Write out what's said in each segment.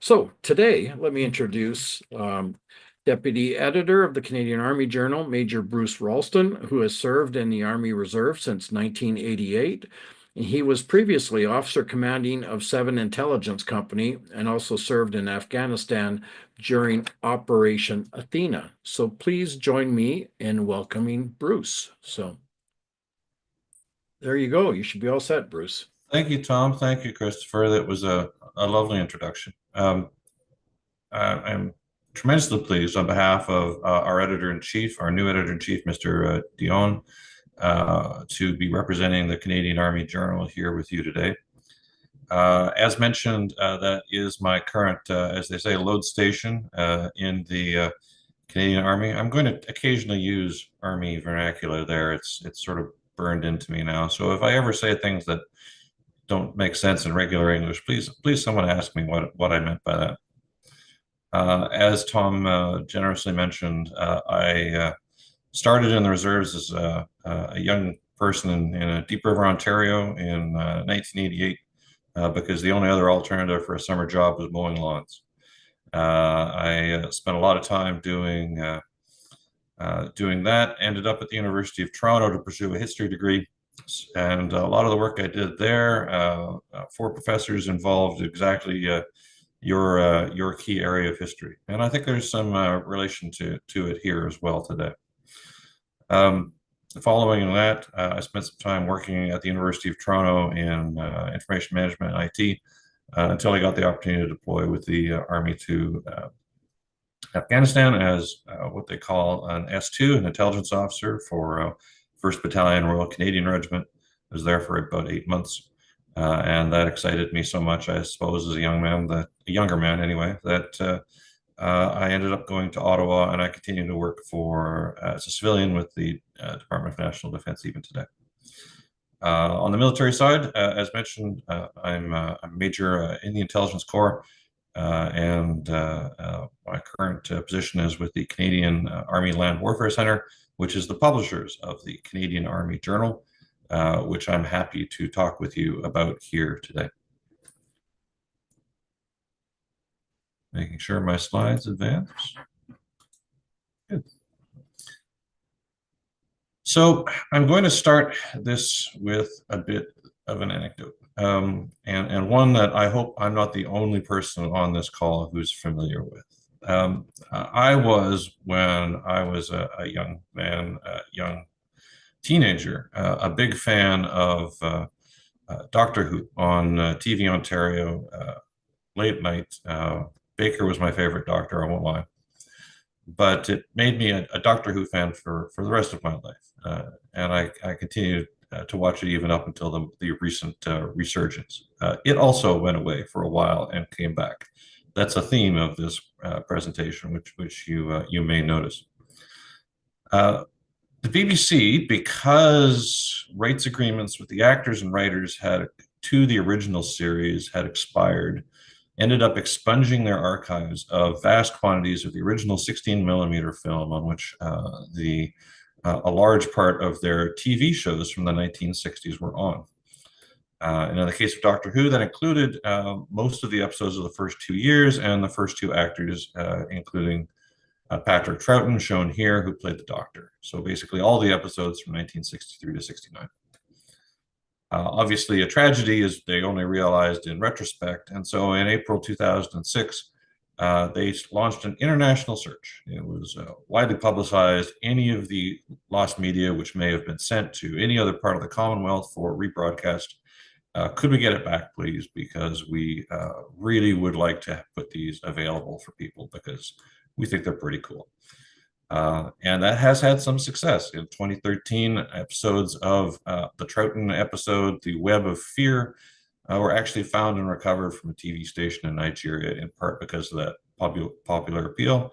So today, let me introduce Deputy Editor of the Canadian Army Journal, Major Bruce Rolston, who has served in the Army Reserve since 1988. And he was previously Officer Commanding of 7 Intelligence Company and also served in Afghanistan during Operation Athena. So please join me in welcoming Bruce. So there you go. You should be all set, Bruce. Thank you, Tom. Thank you, Christopher. That was a lovely introduction. I'm tremendously pleased on behalf of our editor-in-chief, our new editor-in-chief, Mr. Dion, to be representing the Canadian Army Journal here with you today. As mentioned, that is my current, as they say, load station in the Canadian Army. I'm going to occasionally use Army vernacular there. It's sort of burned into me now. So if I ever say things that don't make sense in regular English, please someone ask me what I meant by that. As Tom generously mentioned, I started in the reserves as a young person in Deep River, Ontario in 1988 because the only other alternative for a summer job was mowing lawns. I spent a lot of time doing that, ended up at the University of Toronto to pursue a history degree. And a lot of the work I did there, 4 professors involved exactly your key area of history. And I think there's some relation to it here as well today. Following that, I spent some time working at the University of Toronto in information management and IT until I got the opportunity to deploy with the Army to Afghanistan as what they call an S2, an intelligence officer for 1st Battalion Royal Canadian Regiment. I was there for about 8 months, and that excited me so much, I suppose, as a younger man anyway, that I ended up going to Ottawa, and I continue to work as a civilian with the Department of National Defense even today. On the military side, as mentioned, I'm a major in the Intelligence Corps, and my current position is with the Canadian Army Land Warfare Center, which is the publishers of the Canadian Army Journal, which I'm happy to talk with you about here today. Making sure my slides advance. Good. So I'm going to start this with a bit of an anecdote, and one that I hope I'm not the only person on this call who's familiar with. I was, when I was a young man, a young teenager, a big fan of Doctor Who on TV Ontario, late night. Baker was my favorite Doctor, I won't lie. But it made me a Doctor Who fan for the rest of my life. And I continued to watch it even up until the recent resurgence. It also went away for a while and came back. That's a theme of this presentation, which you may notice. The BBC, because rights agreements with the actors and writers to the original series had expired, ended up expunging their archives of vast quantities of the original 16mm film on which a large part of their TV shows from the 1960s were on. And in the case of Doctor Who, that included most of the episodes of the first 2 years and the first 2 actors, including Patrick Troughton, shown here, who played the Doctor. So basically all the episodes from 1963 to 69. Obviously, a tragedy is they only realized in retrospect. And so in April 2006, they launched an international search. It was widely publicized. Any of the lost media, which may have been sent to any other part of the Commonwealth for rebroadcast, could we get it back, please? Because we really would like to put these available for people because we think they're pretty cool. And that has had some success. In 2013, episodes of the Troughton episode, The Web of Fear, were actually found and recovered from a TV station in Nigeria, in part because of that popular appeal.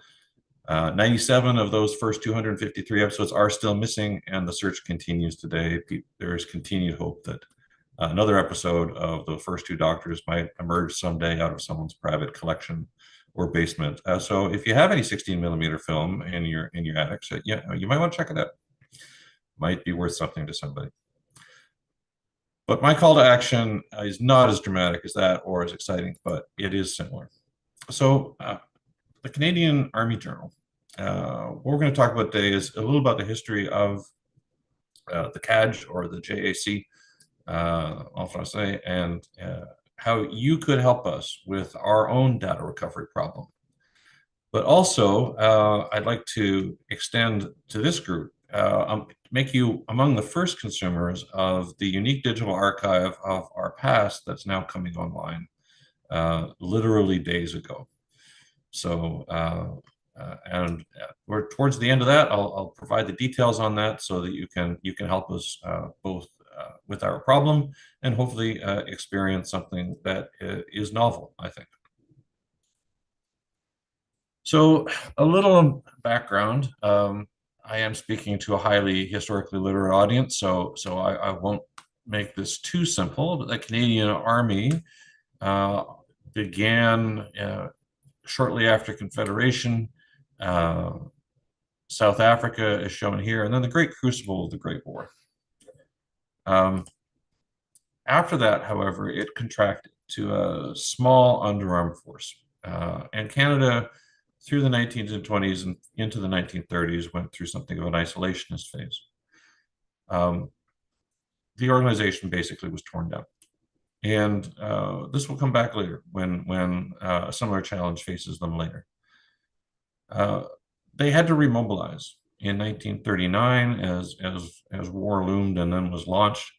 97 of those first 253 episodes are still missing, and the search continues today. There is continued hope that another episode of the first 2 Doctors might emerge someday out of someone's private collection or basement. So if you have any 16mm film in your attic, yeah, you might want to check it out. Might be worth something to somebody. But my call to action is not as dramatic as that or as exciting, but it is similar. So the Canadian Army Journal. What we're going to talk about today is a little about the history of the CAJ or the JAC, authorized, and how you could help us with our own data recovery problem. But also, I'd like to extend to this group, make you among the first consumers of the unique digital archive of our past that's now coming online, literally days ago. So, we're towards the end of that. I'll provide the details on that so that you can help us both with our problem and hopefully experience something that is novel, I think. So a little background. I am speaking to a highly historically literate audience, so I won't make this too simple. But the Canadian Army began shortly after Confederation. South Africa is shown here, and then the Great Crucible of the Great War. After that, however, it contracted to a small underarmed force. And Canada, through the 1920s and into the 1930s, went through something of an isolationist phase. The organization basically was torn down. And this will come back later when a similar challenge faces them later. They had to remobilize in 1939 as war loomed and then was launched.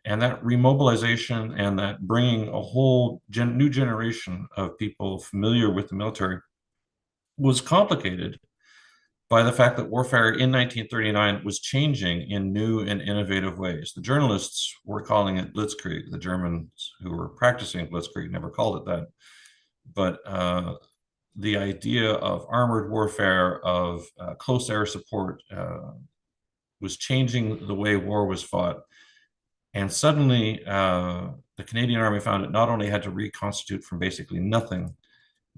And that remobilization and that bringing a whole new generation of people familiar with the military was complicated by the fact that warfare in 1939 was changing in new and innovative ways. The journalists were calling it blitzkrieg. The Germans who were practicing blitzkrieg never called it that. But the idea of armored warfare, of close air support, was changing the way war was fought. And suddenly, the Canadian Army found it not only had to reconstitute from basically nothing,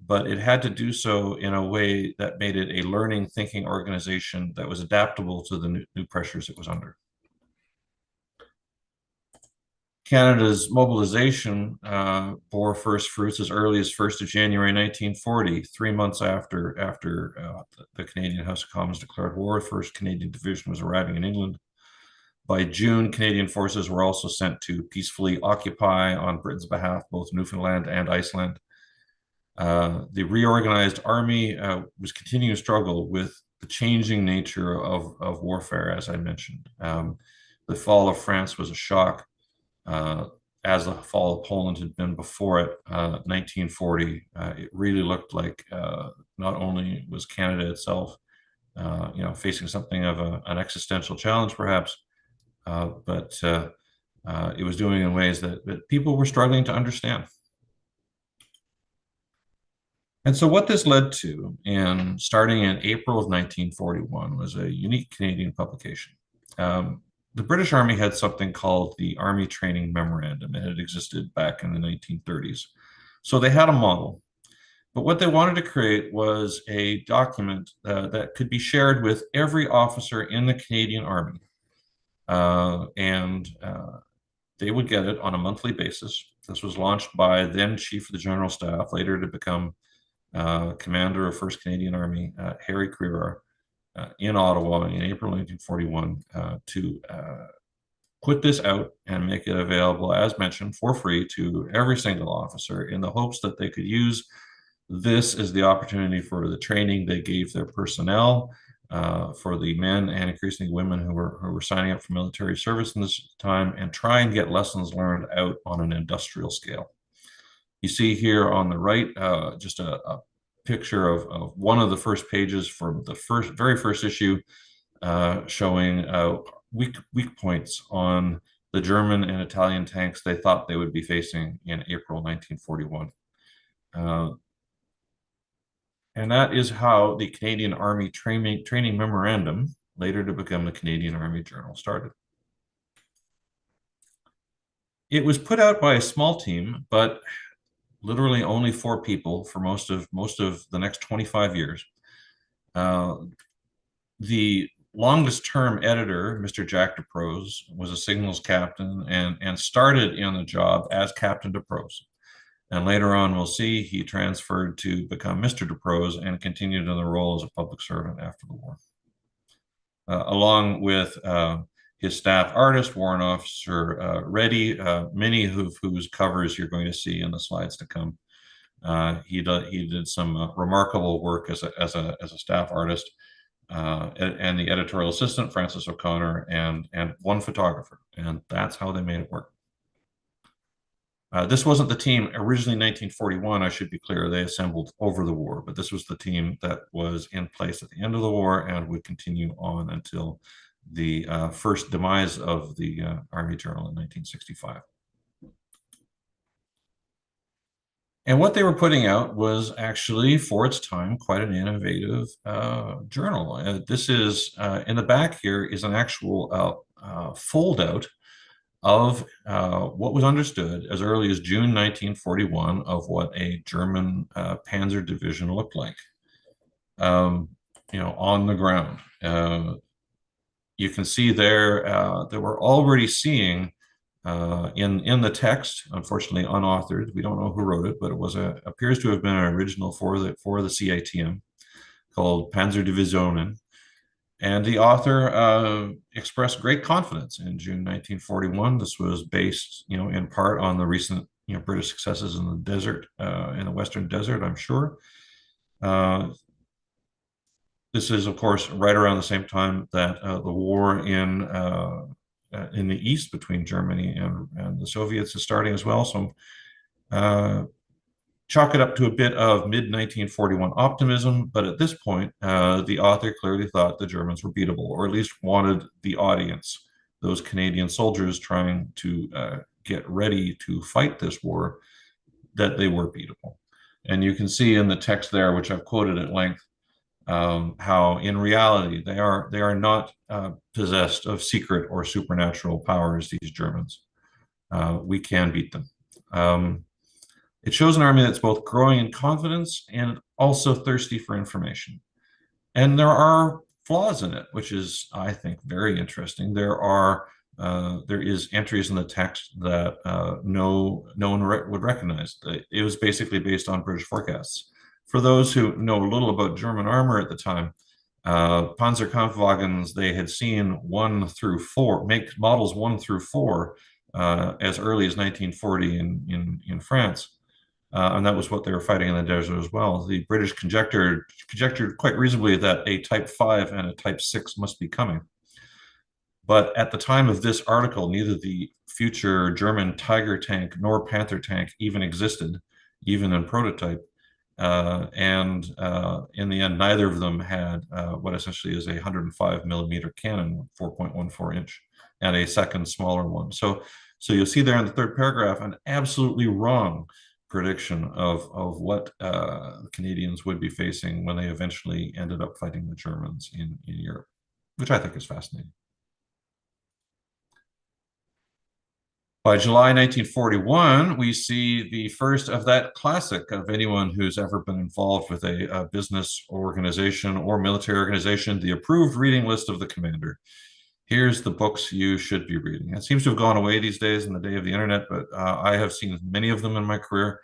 but it had to do so in a way that made it a learning, thinking organization that was adaptable to the new pressures it was under. Canada's mobilization bore first fruits as early as 1st of January 1940, 3 months after the Canadian House of Commons declared war. The 1st Canadian Division was arriving in England. By June, Canadian forces were also sent to peacefully occupy on Britain's behalf both Newfoundland and Iceland. The reorganized army was continuing to struggle with the changing nature of warfare, as I mentioned. The fall of France was a shock, as the fall of Poland had been before it. 1940, it really looked like not only was Canada itself, facing something of an existential challenge, perhaps, but it was doing in ways that people were struggling to understand. And so what this led to, starting in April of 1941, was a unique Canadian publication. The British Army had something called the Army Training Memorandum. It had existed back in the 1930s. So they had a model. But what they wanted to create was a document that could be shared with every officer in the Canadian Army. They would get it on a monthly basis. This was launched by then Chief of the General Staff, later to become Commander of 1st Canadian Army, Harry Crerar, in Ottawa in April 1941 to put this out and make it available, as mentioned, for free to every single officer in the hopes that they could use this as the opportunity for the training they gave their personnel, for the men and increasingly women who were signing up for military service in this time, and try and get lessons learned out on an industrial scale. You see here on the right just a picture of one of the first pages from the very first issue, showing weak points on the German and Italian tanks they thought they would be facing in April 1941. And that is how the Canadian Army Training Memorandum, later to become the Canadian Army Journal, started. It was put out by a small team, but literally only 4 people for most of the next 25 years. The longest term editor, Mr. Jack DeProse, was a signals captain and started in the job as Captain DeProse. And later on, we'll see he transferred to become Mr. Duprose and continued in the role as a public servant after the war. Along with his staff artist, Warrant Officer Reddy, many whose covers you're going to see in the slides to come. He did some remarkable work as a staff artist, and the editorial assistant, Francis O'Connor, and one photographer, and that's how they made it work. This wasn't the team originally in 1941, I should be clear. They assembled over the war, but this was the team that was in place at the end of the war and would continue on until the first demise of the Army Journal in 1965. And what they were putting out was actually, for its time, quite an innovative journal. This is, in the back here, is an actual fold-out of what was understood as early as June 1941 of what a German Panzer division looked like, on the ground. You can see there that we're already seeing in the text, unfortunately unauthored. We don't know who wrote it, but it appears to have been an original for the CITM called Panzerdivisionen. And the author expressed great confidence in June 1941. This was based, in part on the recent, British successes in the desert, in the Western Desert, I'm sure. This is, of course, right around the same time that the war in the East between Germany and the Soviets is starting as well. So chalk it up to a bit of mid-1941 optimism, but at this point, the author clearly thought the Germans were beatable, or at least wanted the audience, those Canadian soldiers trying to get ready to fight this war, that they were beatable. And you can see in the text there, which I've quoted at length, how in reality they are not possessed of secret or supernatural powers, these Germans. We can beat them. It shows an army that's both growing in confidence and also thirsty for information. And there are flaws in it, which is, I think, very interesting. There is entries in the text that no one would recognize. It was basically based on British forecasts. For those who know a little about German armor at the time, Panzerkampfwagens, they had seen 1 through 4, make models 1 through 4 as early as 1940 in France. And that was what they were fighting in the desert as well. The British conjectured quite reasonably that a Type 5 and a Type 6 must be coming. But at the time of this article, neither the future German Tiger tank nor Panther tank even existed, even in prototype. And in the end, neither of them had what essentially is a 105 millimeter cannon, 4.14 inch, and a second smaller one. So you'll see there in the third paragraph an absolutely wrong prediction of what the Canadians would be facing when they eventually ended up fighting the Germans in Europe, which I think is fascinating. By July 1941, we see the first of that classic of anyone who's ever been involved with a business organization or military organization, the approved reading list of the commander. Here's the books you should be reading. It seems to have gone away these days in the day of the internet, but I have seen many of them in my career.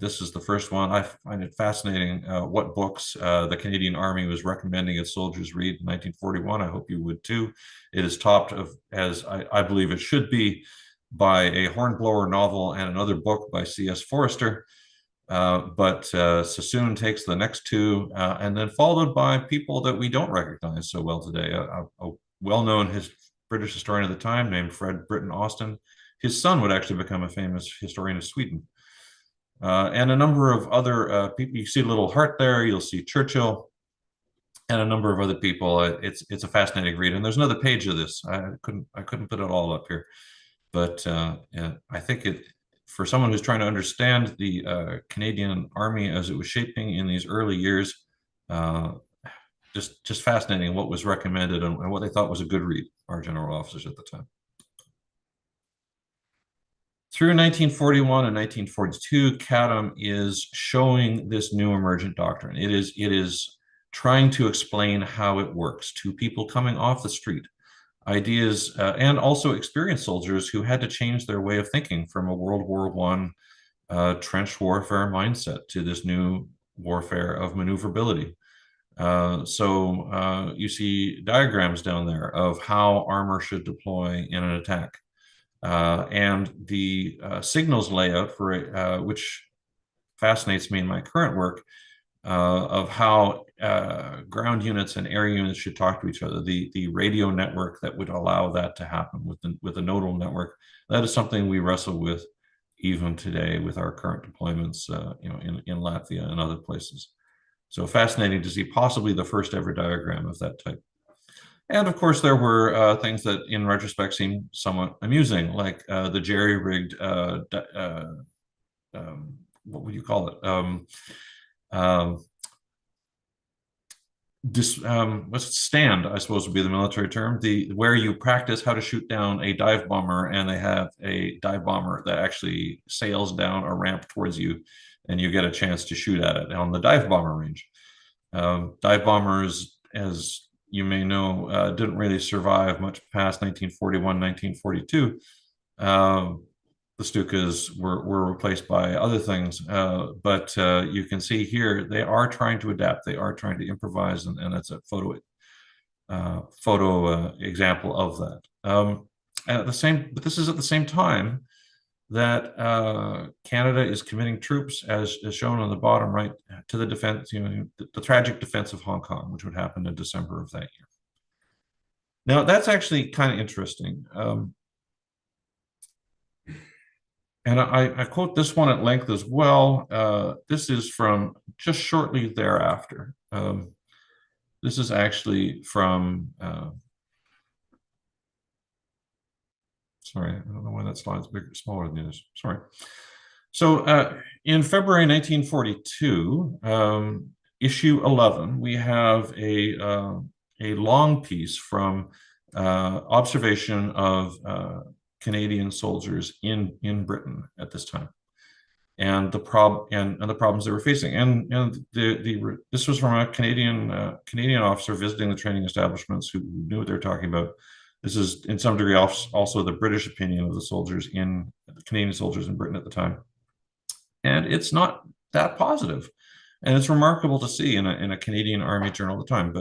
This is the first one. I find it fascinating what books the Canadian Army was recommending its soldiers read in 1941. I hope you would too. It is topped, as I believe it should be, by a Hornblower novel and another book by C.S. Forester. But Sassoon takes the next two, and then followed by people that we don't recognize so well today. A well-known British historian at the time named Fred Britton Austin. His son would actually become a famous historian of Sweden. And a number of other people. You see a little heart there. You'll see Churchill and a number of other people. It's a fascinating read. And there's another page of this. I couldn't put it all up here, but I think for someone who's trying to understand the Canadian Army as it was shaping in these early years, just fascinating what was recommended and what they thought was a good read, our general officers at the time. Through 1941 and 1942, CADM is showing this new emergent doctrine. It is trying to explain how it works to people coming off the street, ideas and also experienced soldiers who had to change their way of thinking from a World War trench warfare mindset to this new warfare of maneuverability. So you see diagrams down there of how armor should deploy in an attack. And the signals layout for it, which fascinates me in my current work, of how ground units and air units should talk to each other. The radio network that would allow that to happen with the nodal network, that is something we wrestle with even today with our current deployments, in Latvia and other places. So fascinating to see possibly the first ever diagram of that type. And of course, there were things that in retrospect seem somewhat amusing, like the jerry-rigged, what would you call it? Stand, I suppose would be the military term, where you practice how to shoot down a dive bomber, and they have a dive bomber that actually sails down a ramp towards you, and you get a chance to shoot at it on the dive bomber range. Dive bombers, as you may know, didn't really survive much past 1941, 1942. The Stukas were replaced by other things, but you can see here they are trying to adapt. They are trying to improvise, and that's a photo example of that. But this is at the same time that Canada is committing troops, as shown on the bottom right, to the defense, the tragic defense of Hong Kong, which would happen in December of that year. Now, that's actually kind of interesting. And I quote this one at length as well. This is from just shortly thereafter. This is actually from, sorry, I don't know why that slide's bigger, smaller than this. Sorry. So in February 1942, issue 11, we have a long piece from observation of Canadian soldiers in Britain at this time, and the problems they were facing. And this was from a Canadian officer visiting the training establishments who knew what they were talking about. This is in some degree also the British opinion of the Canadian soldiers in Britain at the time, and it's not that positive. And it's remarkable to see in a Canadian Army journal at the time,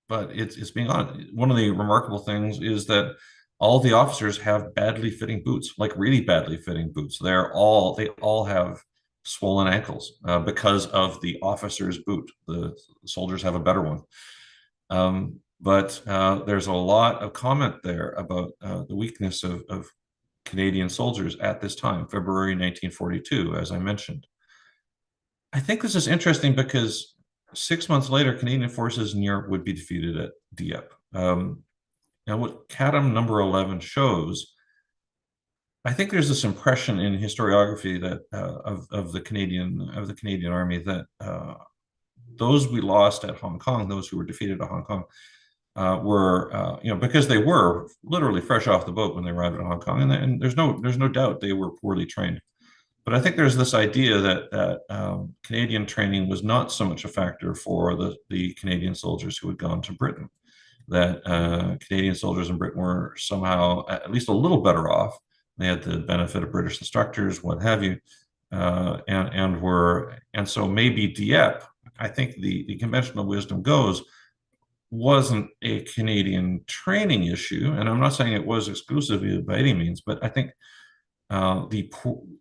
but it's being honest. One of the remarkable things is that all the officers have badly fitting boots, like really badly fitting boots. They all have swollen ankles because of the officer's boot. The soldiers have a better one. But there's a lot of comment there about the weakness of Canadian soldiers at this time, February 1942, as I mentioned. I think this is interesting because 6 months later, Canadian forces in Europe would be defeated at Dieppe. Now, what CADM number 11 shows, I think there's this impression in historiography that of the Canadian Army that those we lost at Hong Kong, those who were defeated at Hong Kong, were because they were literally fresh off the boat when they arrived at Hong Kong, and there's no doubt they were poorly trained. But I think there's this idea that Canadian training was not so much a factor for the Canadian soldiers who had gone to Britain. That Canadian soldiers in Britain were somehow at least a little better off. They had the benefit of British instructors, what have you, and so maybe Dieppe, I think the conventional wisdom goes, wasn't a Canadian training issue, and I'm not saying it was exclusively by any means, but I think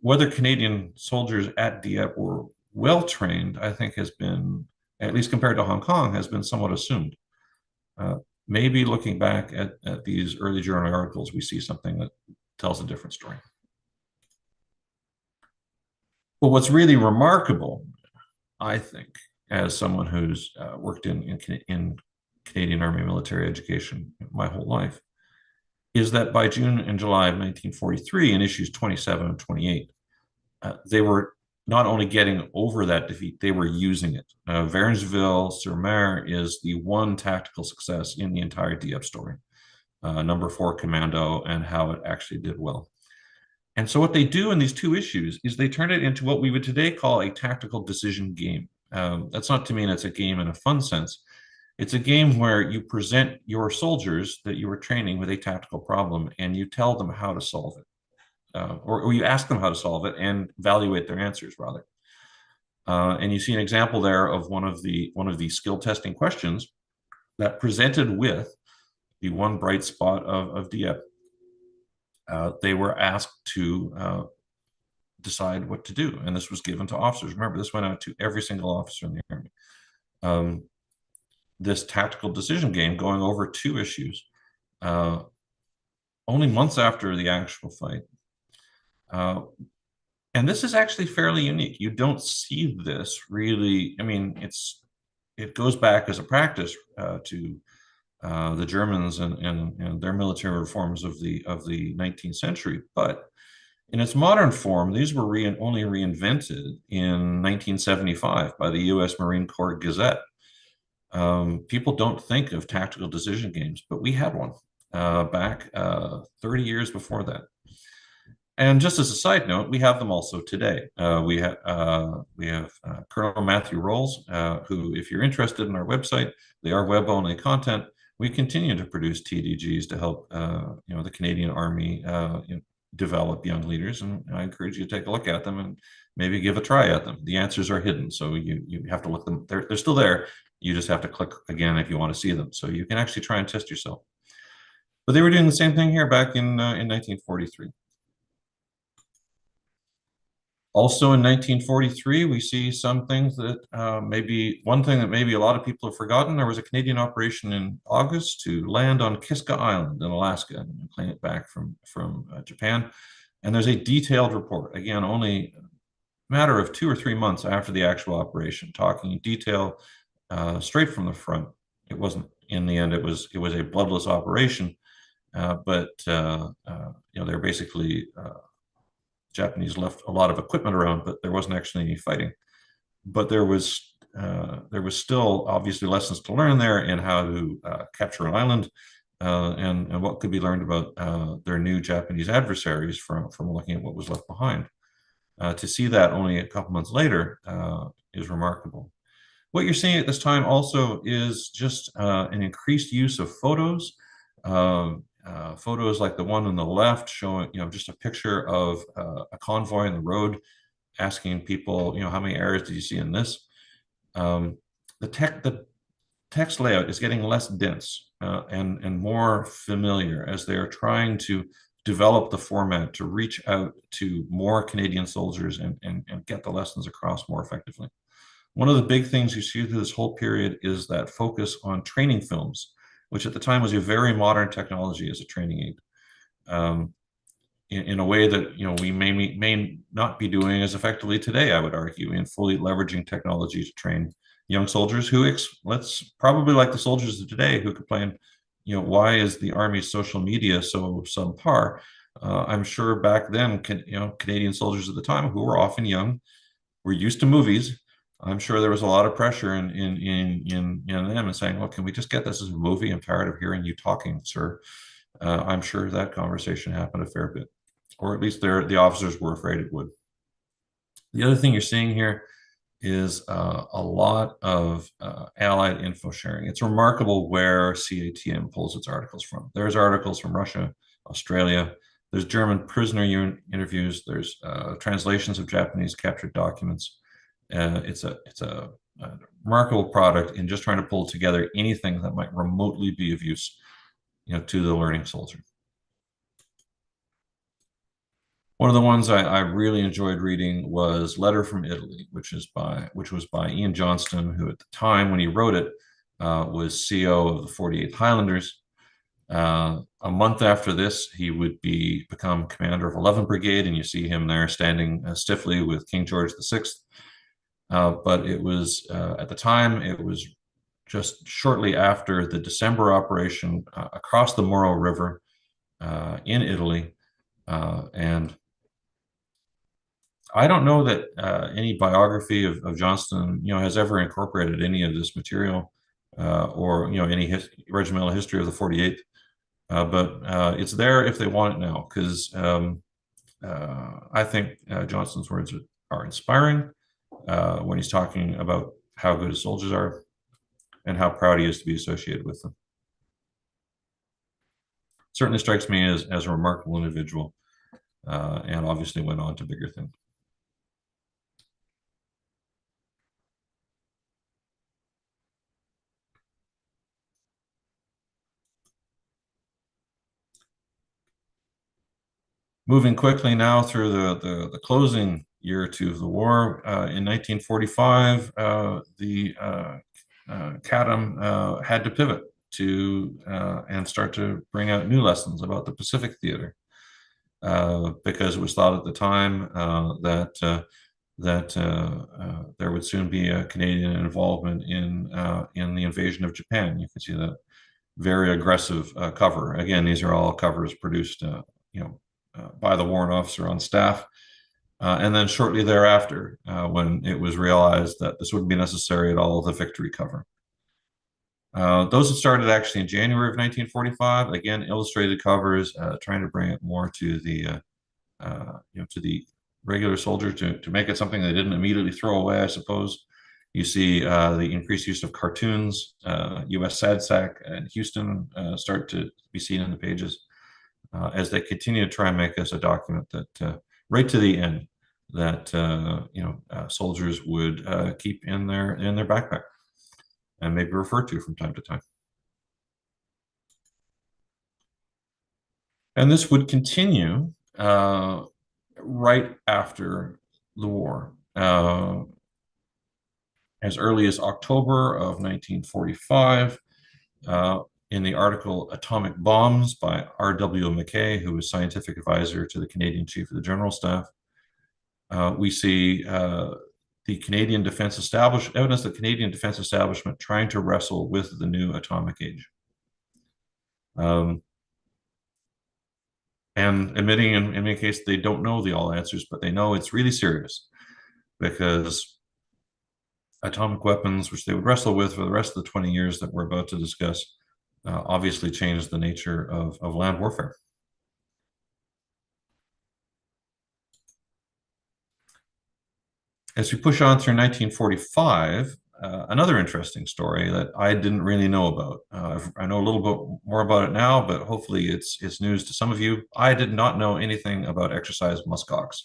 whether Canadian soldiers at Dieppe were well trained, I think has been, at least compared to Hong Kong, has been somewhat assumed. Maybe looking back at these early journal articles, we see something that tells a different story. But what's really remarkable, I think, as someone who's worked in Canadian Army military education my whole life, is that by June and July of 1943, in issues 27 and 28, they were not only getting over that defeat, they were using it. Varensville-sur-Mer is the one tactical success in the entire Dieppe story. Number 4 Commando and how it actually did well. And so what they do in these two issues is they turn it into what we would today call a tactical decision game. That's not to mean it's a game in a fun sense. It's a game where you present your soldiers that you were training with a tactical problem and you tell them how to solve it. or you ask them how to solve it and evaluate their answers rather. And you see an example there of one of the skill testing questions that presented with the one bright spot of Dieppe. They were asked to decide what to do, and this was given to officers. Remember, this went out to every single officer in the Army. This tactical decision game going over two issues, only months after the actual fight. And this is actually fairly unique. You don't see this really. I mean, it goes back as a practice to the Germans and their military reforms of the 19th century. But in its modern form, these were only reinvented in 1975 by the U.S. Marine Corps Gazette. People don't think of tactical decision games, but we had one back 30 years before that. And just as a side note, we have them also today. We have Colonel Matthew Rolls, who, if you're interested in our website, they are web-only content. We continue to produce TDGs to help the Canadian Army develop young leaders, and I encourage you to take a look at them and maybe give a try at them. The answers are hidden, so you have to look them. They're still there. You just have to click again if you want to see them. So you can actually try and test yourself. But they were doing the same thing here back in 1943. Also in 1943, we see some things that maybe one thing that maybe a lot of people have forgotten. There was a Canadian operation in August to land on Kiska Island in Alaska and claim it back from Japan. And there's a detailed report, again, only a matter of 2 or 3 months after the actual operation, talking in detail straight from the front. It wasn't, in the end, it was a bloodless operation, but they're basically Japanese left a lot of equipment around, but there wasn't actually any fighting. But there was still obviously lessons to learn there in how to capture an island, and what could be learned about their new Japanese adversaries from looking at what was left behind. To see that only a couple months later is remarkable. What you're seeing at this time also is just an increased use of photos. Photos like the one on the left showing, just a picture of a convoy on the road, asking people, how many areas did you see in this? The text layout is getting less dense and more familiar as they are trying to develop the format to reach out to more Canadian soldiers and get the lessons across more effectively. One of the big things you see through this whole period is that focus on training films, which at the time was a very modern technology as a training aid, in a way that we may not be doing as effectively today, I would argue, in fully leveraging technology to train young soldiers who, let's probably like the soldiers of today who complain, why is the Army's social media so subpar? I'm sure back then, Canadian soldiers at the time, who were often young, were used to movies. I'm sure there was a lot of pressure in them and saying, well, can we just get this as a movie? I'm tired of hearing you talking, sir. I'm sure that conversation happened a fair bit, or at least the officers were afraid it would. The other thing you're seeing here is a lot of Allied info sharing. It's remarkable where CATM pulls its articles from. There's articles from Russia, Australia. There's German prisoner interviews. There's translations of Japanese captured documents. It's a remarkable product in just trying to pull together anything that might remotely be of use, to the learning soldier. One of the ones I really enjoyed reading was Letter from Italy, which was by Ian Johnston, who at the time when he wrote it was CO of the 48th Highlanders. A month after this, he would become commander of 11th Brigade, and you see him there standing stiffly with King George VI. But it was, at the time, it was just shortly after the December operation across the Moro River in Italy. And I don't know that any biography of Johnston, has ever incorporated any of this material or, any regimental history of the 48th. But it's there if they want it now, because I think Johnston's words are inspiring when he's talking about how good his soldiers are and how proud he is to be associated with them. Certainly strikes me as a remarkable individual. and obviously went on to bigger things. Moving quickly now through the closing year or two of the war, in 1945, the CADM had to pivot to and start to bring out new lessons about the Pacific theater, because it was thought at the time that there would soon be a Canadian involvement in the invasion of Japan. You can see that very aggressive cover. Again, these are all covers produced, by the warrant officer on staff. And then shortly thereafter, when it was realized that this wouldn't be necessary at all, the victory cover. Those had started actually in January of 1945. Again, illustrated covers, trying to bring it more to the to the regular soldier, to make it something they didn't immediately throw away, I suppose. You see the increased use of cartoons. U.S. SADSAC and Houston start to be seen in the pages, as they continue to try and make this a document that right to the end that soldiers would keep in their backpack and maybe refer to from time to time. And this would continue right after the war. As early as October of 1945, in the article Atomic Bombs by R.W. Mackay, who was scientific advisor to the Canadian Chief of the General Staff, we see the Canadian Defense Establishment, evidence of the Canadian Defense Establishment trying to wrestle with the new atomic age. And admitting in many cases they don't know the all answers, but they know it's really serious, because atomic weapons, which they would wrestle with for the rest of the 20 years that we're about to discuss, obviously changed the nature of land warfare. As we push on through 1945, another interesting story that I didn't really know about. I know a little bit more about it now, but hopefully it's news to some of you. I did not know anything about Exercise Muskox.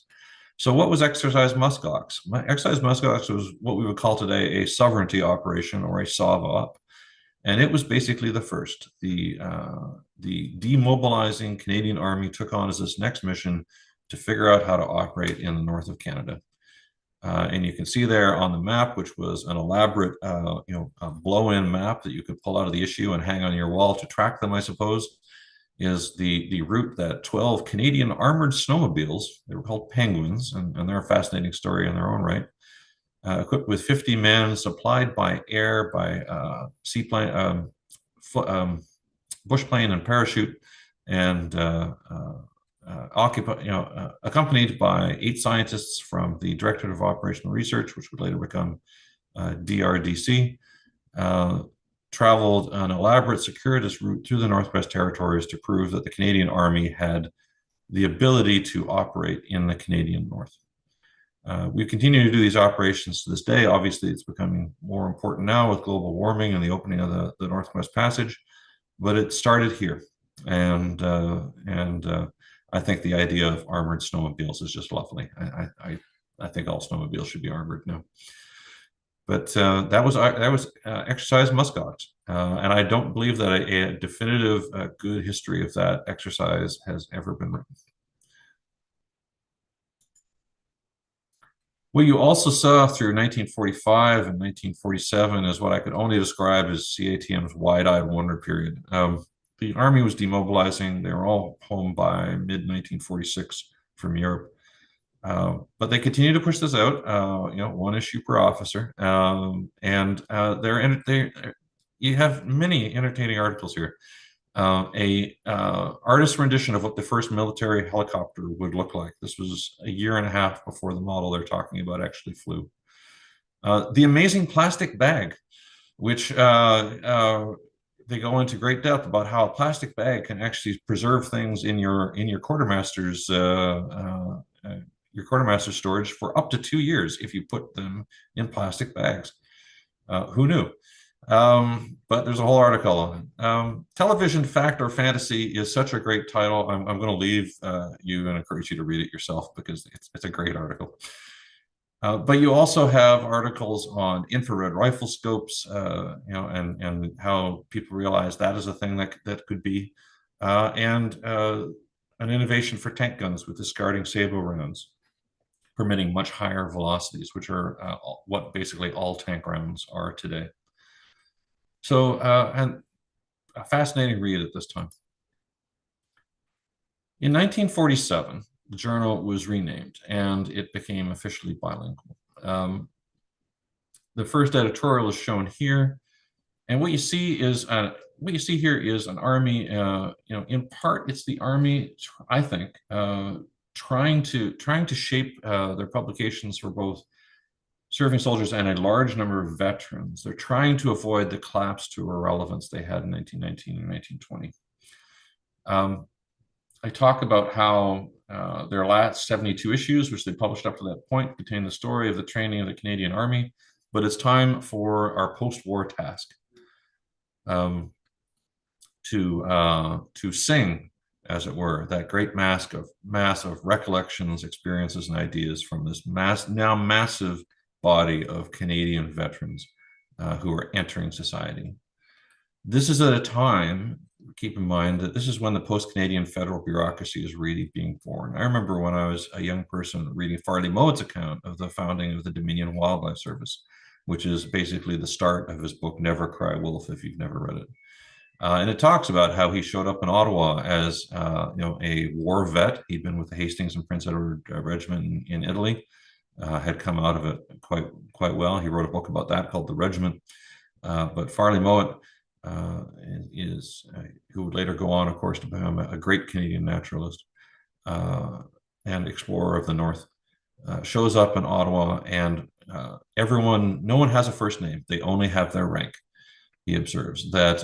So what was Exercise Muskox? Exercise Muskox was what we would call today a sovereignty operation, or a SOVOP. And it was basically the first. The demobilizing Canadian Army took on as this next mission to figure out how to operate in the north of Canada. And you can see there on the map, which was an elaborate, blow-in map that you could pull out of the issue and hang on your wall to track them, I suppose, is the route that 12 Canadian armored snowmobiles, they were called Penguins, and they're a fascinating story in their own right, equipped with 50 men, supplied by air, by seaplane, bush plane, and parachute, and accompanied by 8 scientists from the Directorate of Operational Research, which would later become DRDC, traveled an elaborate circuitous route through the Northwest Territories to prove that the Canadian Army had the ability to operate in the Canadian North. We continue to do these operations to this day. Obviously, it's becoming more important now with global warming and the opening of the Northwest Passage, but it started here. And I think the idea of armored snowmobiles is just lovely. I think all snowmobiles should be armored now. But that was Exercise Muskox, and I don't believe that a definitive good history of that exercise has ever been written. What you also saw through 1945 and 1947 is what I could only describe as CATM's wide-eyed wonder period. The Army was demobilizing. They were all home by mid-1946 from Europe. But they continue to push this out, one issue per officer. You have many entertaining articles here. Artist's rendition of what the first military helicopter would look like. This was a year and a half before the model they're talking about actually flew. The amazing plastic bag, which they go into great depth about how a plastic bag can actually preserve things in your quartermaster's storage for up to 2 years if you put them in plastic bags. Who knew? But there's a whole article on it. Television Fact or Fantasy is such a great title. I'm going to leave you and encourage you to read it yourself because it's a great article. But you also have articles on infrared rifle scopes, and how people realize that is a thing that could be, and an innovation for tank guns with discarding sabot rounds, permitting much higher velocities, which are what basically all tank rounds are today. So, and a fascinating read at this time. In 1947, the journal was renamed and it became officially bilingual. The first editorial is shown here, and what you see here is an army. In part, it's the army, I think, trying to shape their publications for both serving soldiers and a large number of veterans. They're trying to avoid the collapse to irrelevance they had in 1919 and 1920. I talk about how their last 72 issues, which they published up to that point, contain the story of the training of the Canadian Army, but it's time for our post-war task, to sing, as it were, that great mass of recollections, experiences, and ideas from this now massive body of Canadian veterans who are entering society. This is at a time, keep in mind, that this is when the post-Canadian federal bureaucracy is really being born. I remember when I was a young person reading Farley Mowat's account of the founding of the Dominion Wildlife Service, which is basically the start of his book, Never Cry Wolf, if you've never read it. And it talks about how he showed up in Ottawa as a war vet. He'd been with the Hastings and Prince Edward Regiment in Italy, had come out of it quite well. He wrote a book about that called The Regiment. But Farley Mowat, who would later go on, of course, to become a great Canadian naturalist and explorer of the North, shows up in Ottawa, and no one has a first name. They only have their rank. He observes that,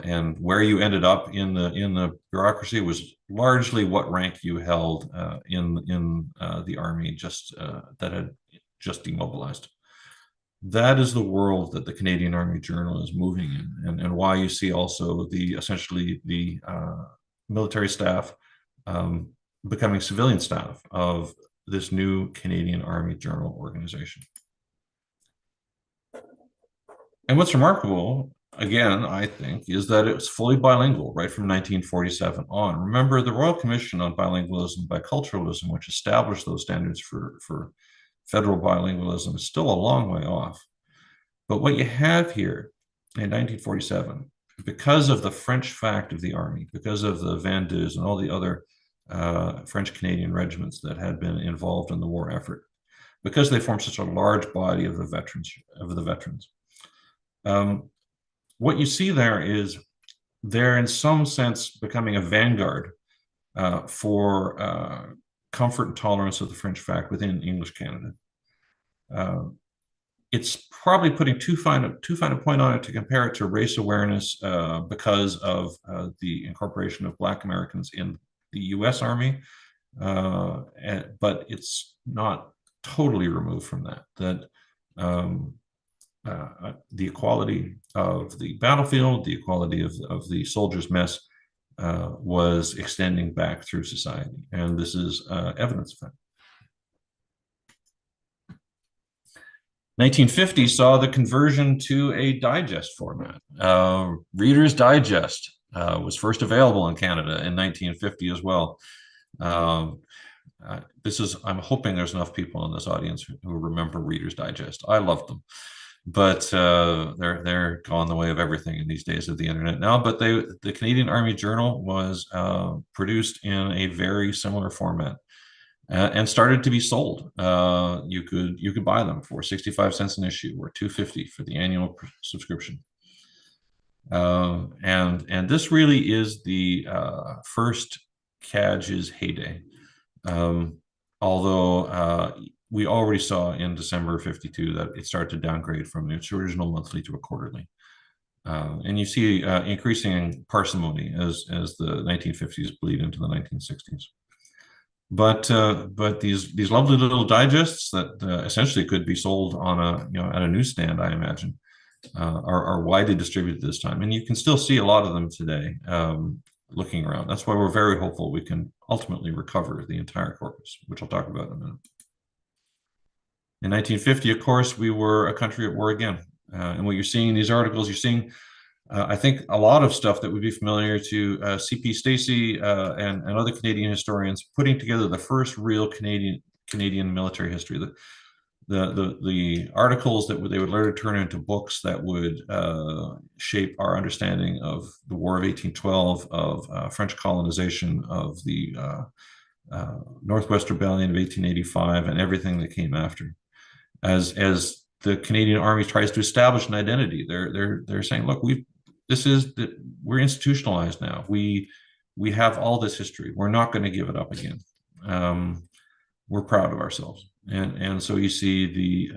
and where you ended up in the bureaucracy was largely what rank you held in the army that had just demobilized. That is the world that the Canadian Army Journal is moving in, and why you see also essentially the military staff becoming civilian staff of this new Canadian Army Journal organization. And what's remarkable, again, I think, is that it's fully bilingual right from 1947 on. Remember, the Royal Commission on Bilingualism and Biculturalism, which established those standards for federal bilingualism, is still a long way off. But what you have here in 1947, because of the French fact of the army, because of the Vendus and all the other French Canadian regiments that had been involved in the war effort, because they formed such a large body of the veterans. What you see there is they're in some sense becoming a vanguard for comfort and tolerance of the French fact within English Canada. It's probably putting too fine a point on it to compare it to race awareness because of the incorporation of Black Americans in the U.S. Army, but it's not totally removed from that. The equality of the battlefield, the equality of the soldiers' mess was extending back through society. And this is evidence of that. 1950 saw the conversion to a digest format. Reader's Digest was first available in Canada in 1950 as well. I'm hoping there's enough people in this audience who remember Reader's Digest. I loved them. But they're gone the way of everything in these days of the internet now. But the Canadian Army Journal was produced in a very similar format and started to be sold. You could buy them for 65 cents an issue or $2.50 for the annual subscription. And this really is the first CAG's heyday. Although we already saw in December of 52 that it started to downgrade from its original monthly to a quarterly. And you see increasing parsimony as the 1950s bleed into the 1960s. But these lovely little digests that essentially could be sold on at a newsstand, I imagine, are widely distributed this time. And you can still see a lot of them today looking around. That's why we're very hopeful we can ultimately recover the entire corpus, which I'll talk about in a minute. In 1950, of course, we were a country at war again. And what you're seeing in these articles, you're seeing, I think, a lot of stuff that would be familiar to C.P. Stacey and other Canadian historians, putting together the first real Canadian military history. The articles that they would later turn into books that would shape our understanding of the War of 1812, of French colonization, of the Northwest Rebellion of 1885, and everything that came after. As the Canadian Army tries to establish an identity, they're saying, look, we're institutionalized now. We have all this history. We're not going to give it up again. We're proud of ourselves. And so you see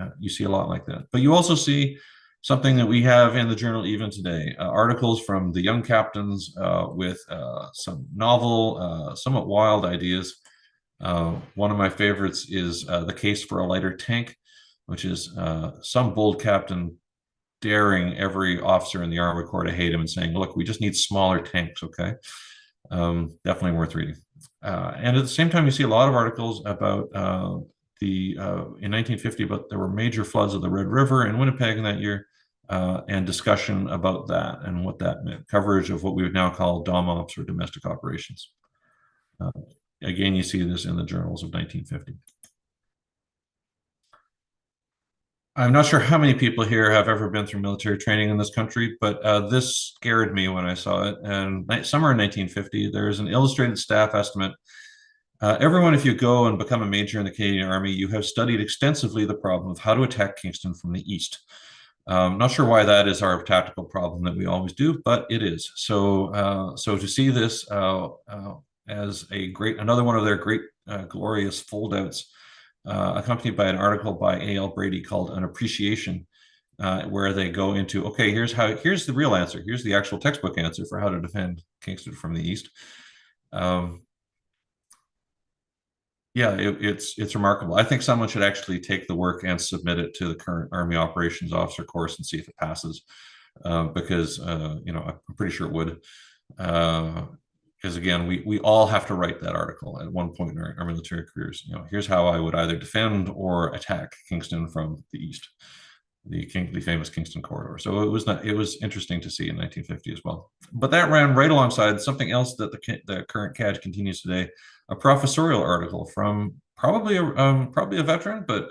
a lot like that. But you also see something that we have in the journal even today, articles from the young captains with some novel, somewhat wild ideas. One of my favorites is The Case for a Lighter Tank, which is some bold captain daring every officer in the Army Corps to hate him and saying, look, we just need smaller tanks, okay? Definitely worth reading. And at the same time, you see a lot of articles about in 1950, but there were major floods of the Red River in Winnipeg in that year, and discussion about that and what that meant, coverage of what we would now call dom ops or domestic operations. Again, you see this in the journals of 1950. I'm not sure how many people here have ever been through military training in this country, but this scared me when I saw it. And somewhere in 1950, there's an illustrated staff estimate. Everyone, if you go and become a major in the Canadian Army, you have studied extensively the problem of how to attack Kingston from the east. Not sure why that is our tactical problem that we always do, but it is. So to see this as another one of their great glorious foldouts, accompanied by an article by A.L. Brady called An Appreciation, where they go into, okay, here's the real answer. Here's the actual textbook answer for how to defend Kingston from the east. Yeah, it's remarkable. I think someone should actually take the work and submit it to the current Army Operations Officer course and see if it passes, because I'm pretty sure it would. Because again, we all have to write that article at one point in our military careers. Here's how I would either defend or attack Kingston from the east, the famous Kingston corridor. So it was interesting to see in 1950 as well. But that ran right alongside something else that the current CAD continues today, a professorial article from probably a veteran, but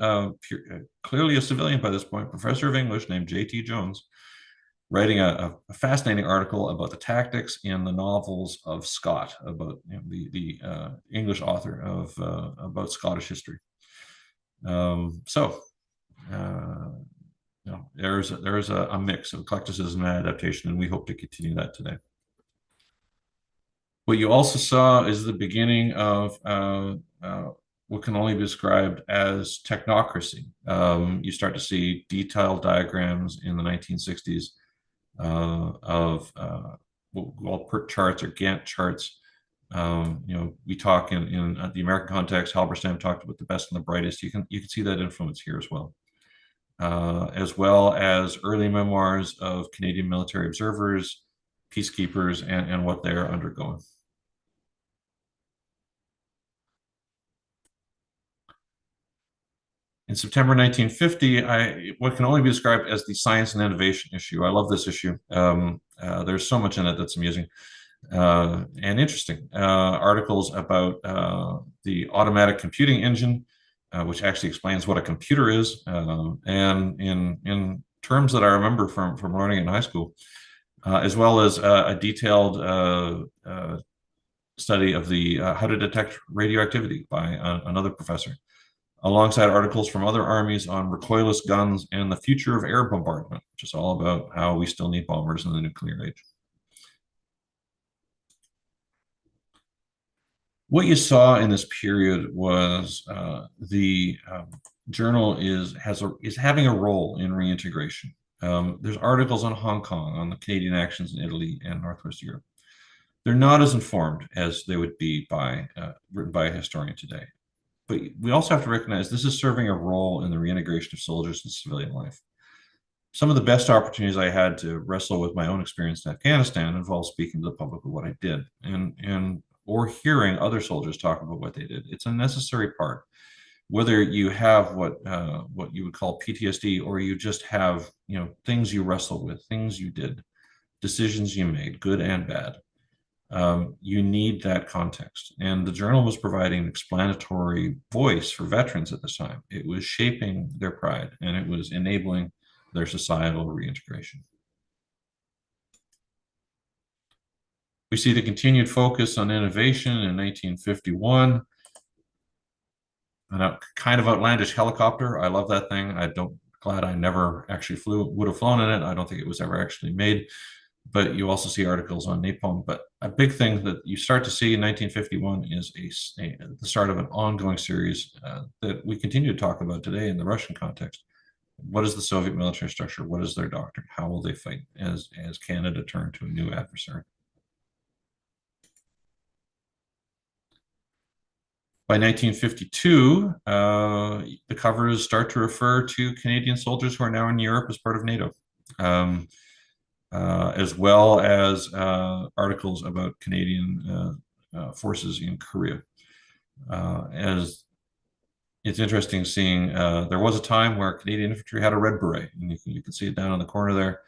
clearly a civilian by this point, professor of English named J.T. Jones, writing a fascinating article about the tactics in the novels of Scott, about the English author about Scottish history. There's a mix of eclecticism and adaptation, and we hope to continue that today. What you also saw is the beginning of what can only be described as technocracy. You start to see detailed diagrams in the 1960s of what we call PERT charts or Gantt charts. We talk in the American context. Halberstam talked about the best and the brightest. You can see that influence here as well as early memoirs of Canadian military observers, peacekeepers, and what they're undergoing. In September 1950, what can only be described as the science and innovation issue. I love this issue. There's so much in it that's amusing and interesting. Articles about the automatic computing engine, which actually explains what a computer is, and in terms that I remember from learning in high school, as well as a detailed study of the how to detect radioactivity by another professor, alongside articles from other armies on recoilless guns and the future of air bombardment, which is all about how we still need bombers in the nuclear age. What you saw in this period was the journal is having a role in reintegration. There's articles on Hong Kong, on the Canadian actions in Italy and Northwest Europe. They're not as informed as they would be written by a historian today. But we also have to recognize this is serving a role in the reintegration of soldiers in civilian life. Some of the best opportunities I had to wrestle with my own experience in Afghanistan involved speaking to the public of what I did, and or hearing other soldiers talk about what they did. It's a necessary part, whether you have what you would call PTSD, or you just have, things you wrestle with, things you did, decisions you made, good and bad. You need that context. And the journal was providing explanatory voice for veterans at this time. It was shaping their pride, and it was enabling their societal reintegration. We see the continued focus on innovation in 1951. A kind of outlandish helicopter. I love that thing. Glad I never actually would have flown in it. I don't think it was ever actually made. But you also see articles on napalm. But a big thing that you start to see in 1951 is the start of an ongoing series that we continue to talk about today in the Russian context. What is the Soviet military structure? What is their doctrine? How will they fight as Canada turned to a new adversary? By 1952, the covers start to refer to Canadian soldiers who are now in Europe as part of NATO, as well as articles about Canadian forces in Korea. As it's interesting seeing, there was a time where Canadian infantry had a red beret, and you can see it down in the corner there.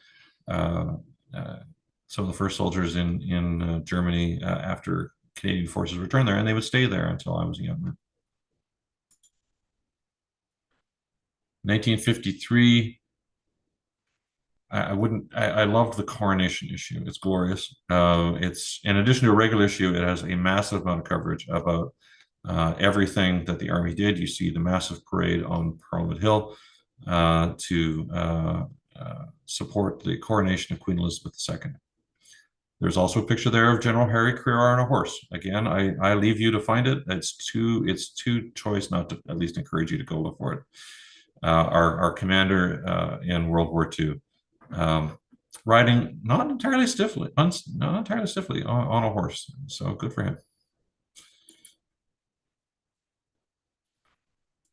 Some of the first soldiers in Germany after Canadian forces returned there, and they would stay there until I was younger. 1953, I loved the coronation issue. It's glorious. It's, in addition to a regular issue, it has a massive amount of coverage about everything that the Army did. You see the massive parade on Parliament Hill to support the coronation of Queen Elizabeth II. There's also a picture there of General Harry Crerar on a horse. Again, I leave you to find it. It's too choice not to at least encourage you to go look for it. Our commander in World War II, riding not entirely stiffly on a horse. So good for him.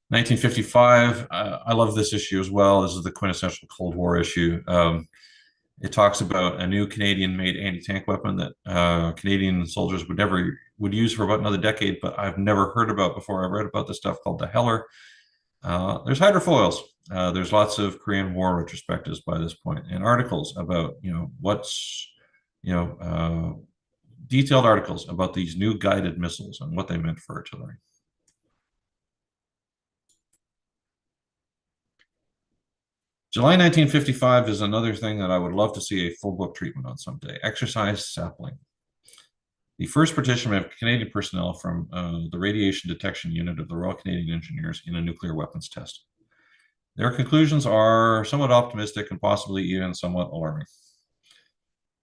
1955, I love this issue as well. This is the quintessential Cold War issue. It talks about a new Canadian-made anti-tank weapon that Canadian soldiers would use for about another decade, but I've never heard about before. I read about this stuff called the Heller. There's hydrofoils. There's lots of Korean War retrospectives by this point, and articles about detailed articles about these new guided missiles and what they meant for artillery. July 1955 is another thing that I would love to see a full book treatment on someday. Exercise sapling. The first participation of Canadian personnel from the Radiation Detection Unit of the Royal Canadian Engineers in a nuclear weapons test. Their conclusions are somewhat optimistic and possibly even somewhat alarming.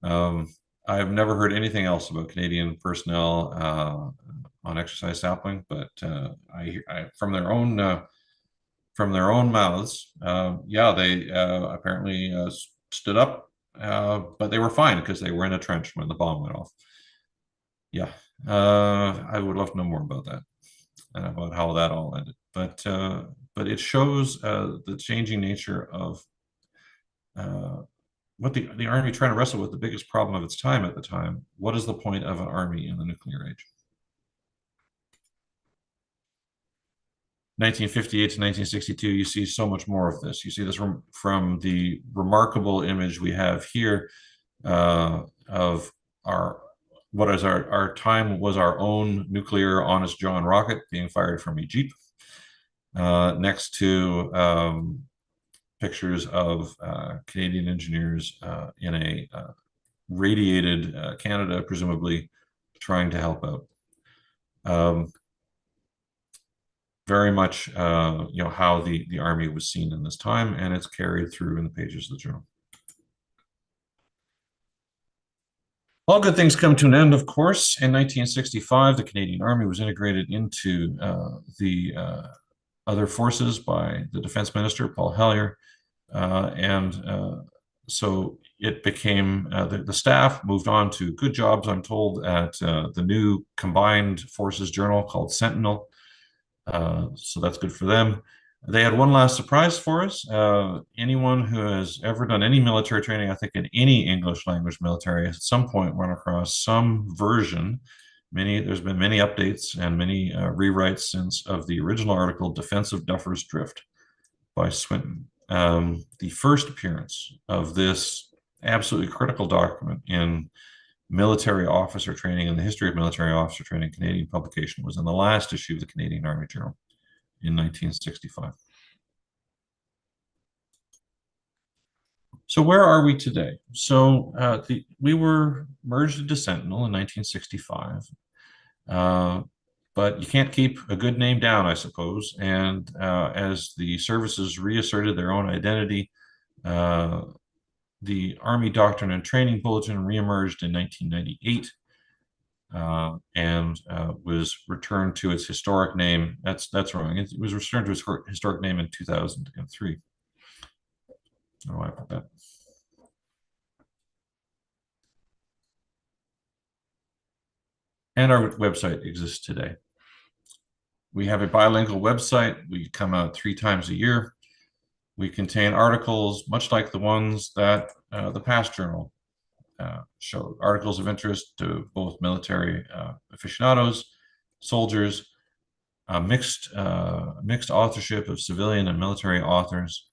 I've never heard anything else about Canadian personnel on exercise sapling, but from their own mouths, they apparently stood up, but they were fine because they were in a trench when the bomb went off. Yeah, I would love to know more about that and about how that all ended. But it shows the changing nature of what the Army trying to wrestle with the biggest problem of its time at the time. What is the point of an Army in the nuclear age? 1958 to 1962, you see so much more of this. You see this from the remarkable image we have here of our time was our own nuclear Honest John rocket being fired from a Jeep, next to pictures of Canadian engineers in a radiated Canada, presumably trying to help out. Very much, how the Army was seen in this time, and it's carried through in the pages of the journal. All good things come to an end, of course. In 1965, the Canadian Army was integrated into the other forces by the Defense Minister, Paul Hellyer, so it became, the staff moved on to good jobs, I'm told, at the new combined forces journal called Sentinel. So that's good for them. They had one last surprise for us. Anyone who has ever done any military training, I think in any English language military, at some point run across some version. There's been many updates and many rewrites since of the original article, Defense of Duffer's Drift by Swinton. The first appearance of this absolutely critical document in military officer training and the history of military officer training Canadian publication was in the last issue of the Canadian Army Journal in 1965. So where are we today? So we were merged into Sentinel in 1965, but you can't keep a good name down, I suppose. And as the services reasserted their own identity, the Army Doctrine and Training Bulletin reemerged in 1998 and was returned to its historic name. That's wrong. It was returned to its historic name in 2003. How do I put that? And our website exists today. We have a bilingual website. We come out 3 times a year. We contain articles much like the ones that the past journal showed, articles of interest to both military aficionados, soldiers, mixed authorship of civilian and military authors,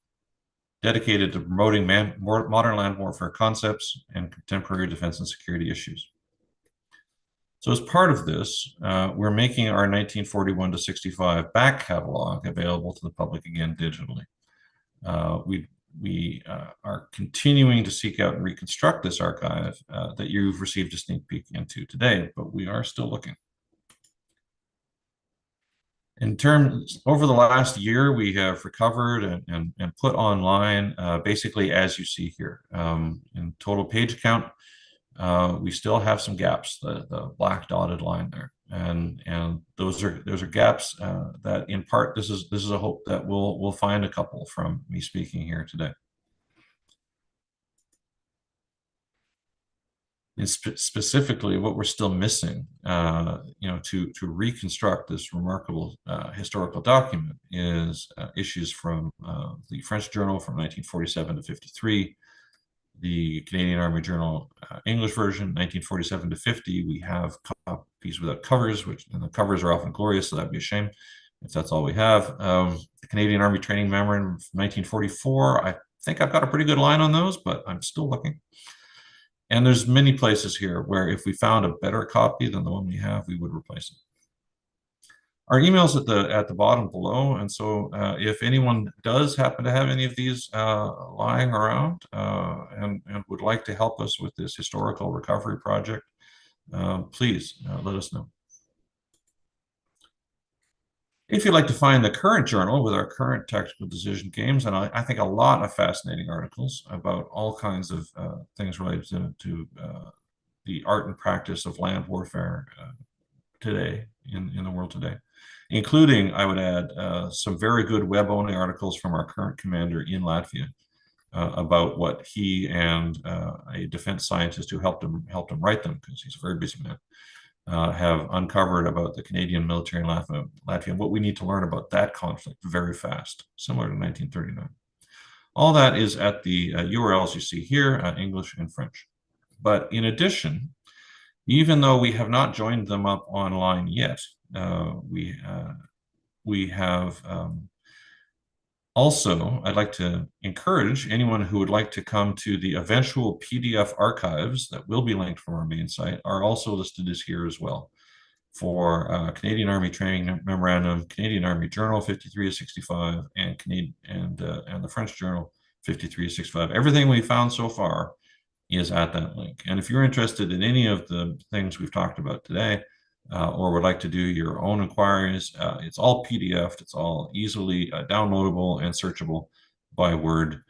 dedicated to promoting modern land warfare concepts and contemporary defense and security issues. So as part of this, we're making our 1941 to 65 back catalog available to the public again digitally. We are continuing to seek out and reconstruct this archive that you've received a sneak peek into today, but we are still looking. Over the last year, we have recovered and put online basically as you see here. In total page count, we still have some gaps, the black dotted line there, and those are gaps that in part this is a hope that we'll find a couple from me speaking here today. And specifically, what we're still missing, to reconstruct this remarkable historical document is issues from the French Journal from 1947 to 53. The Canadian Army Journal English version, 1947 to 50. We have copies without covers, and the covers are often glorious, so that'd be a shame if that's all we have. The Canadian Army Training Memorandum from 1944. I think I've got a pretty good line on those, but I'm still looking. And there's many places here where if we found a better copy than the one we have, we would replace it. Our email's at the bottom below, and so if anyone does happen to have any of these lying around and would like to help us with this historical recovery project, please let us know. If you'd like to find the current journal with our current tactical decision games, and I think a lot of fascinating articles about all kinds of things related to the art and practice of land warfare today in the world today, including, I would add, some very good web-only articles from our current commander in Latvia about what he and a defense scientist who helped him write them, because he's a very busy man, have uncovered about the Canadian military in Latvia and what we need to learn about that conflict very fast, similar to 1939. All that is at the URLs you see here, English and French. But in addition, even though we have not joined them up online yet, we have also, I'd like to encourage anyone who would like to come to the eventual PDF archives that will be linked from our main site are also listed as here as well. For Canadian Army Training Memorandum, Canadian Army Journal 53 to 65, and the French Journal 53 to 65. Everything we found so far is at that link. And if you're interested in any of the things we've talked about today, or would like to do your own inquiries, it's all PDF'd, it's all easily downloadable and searchable by word.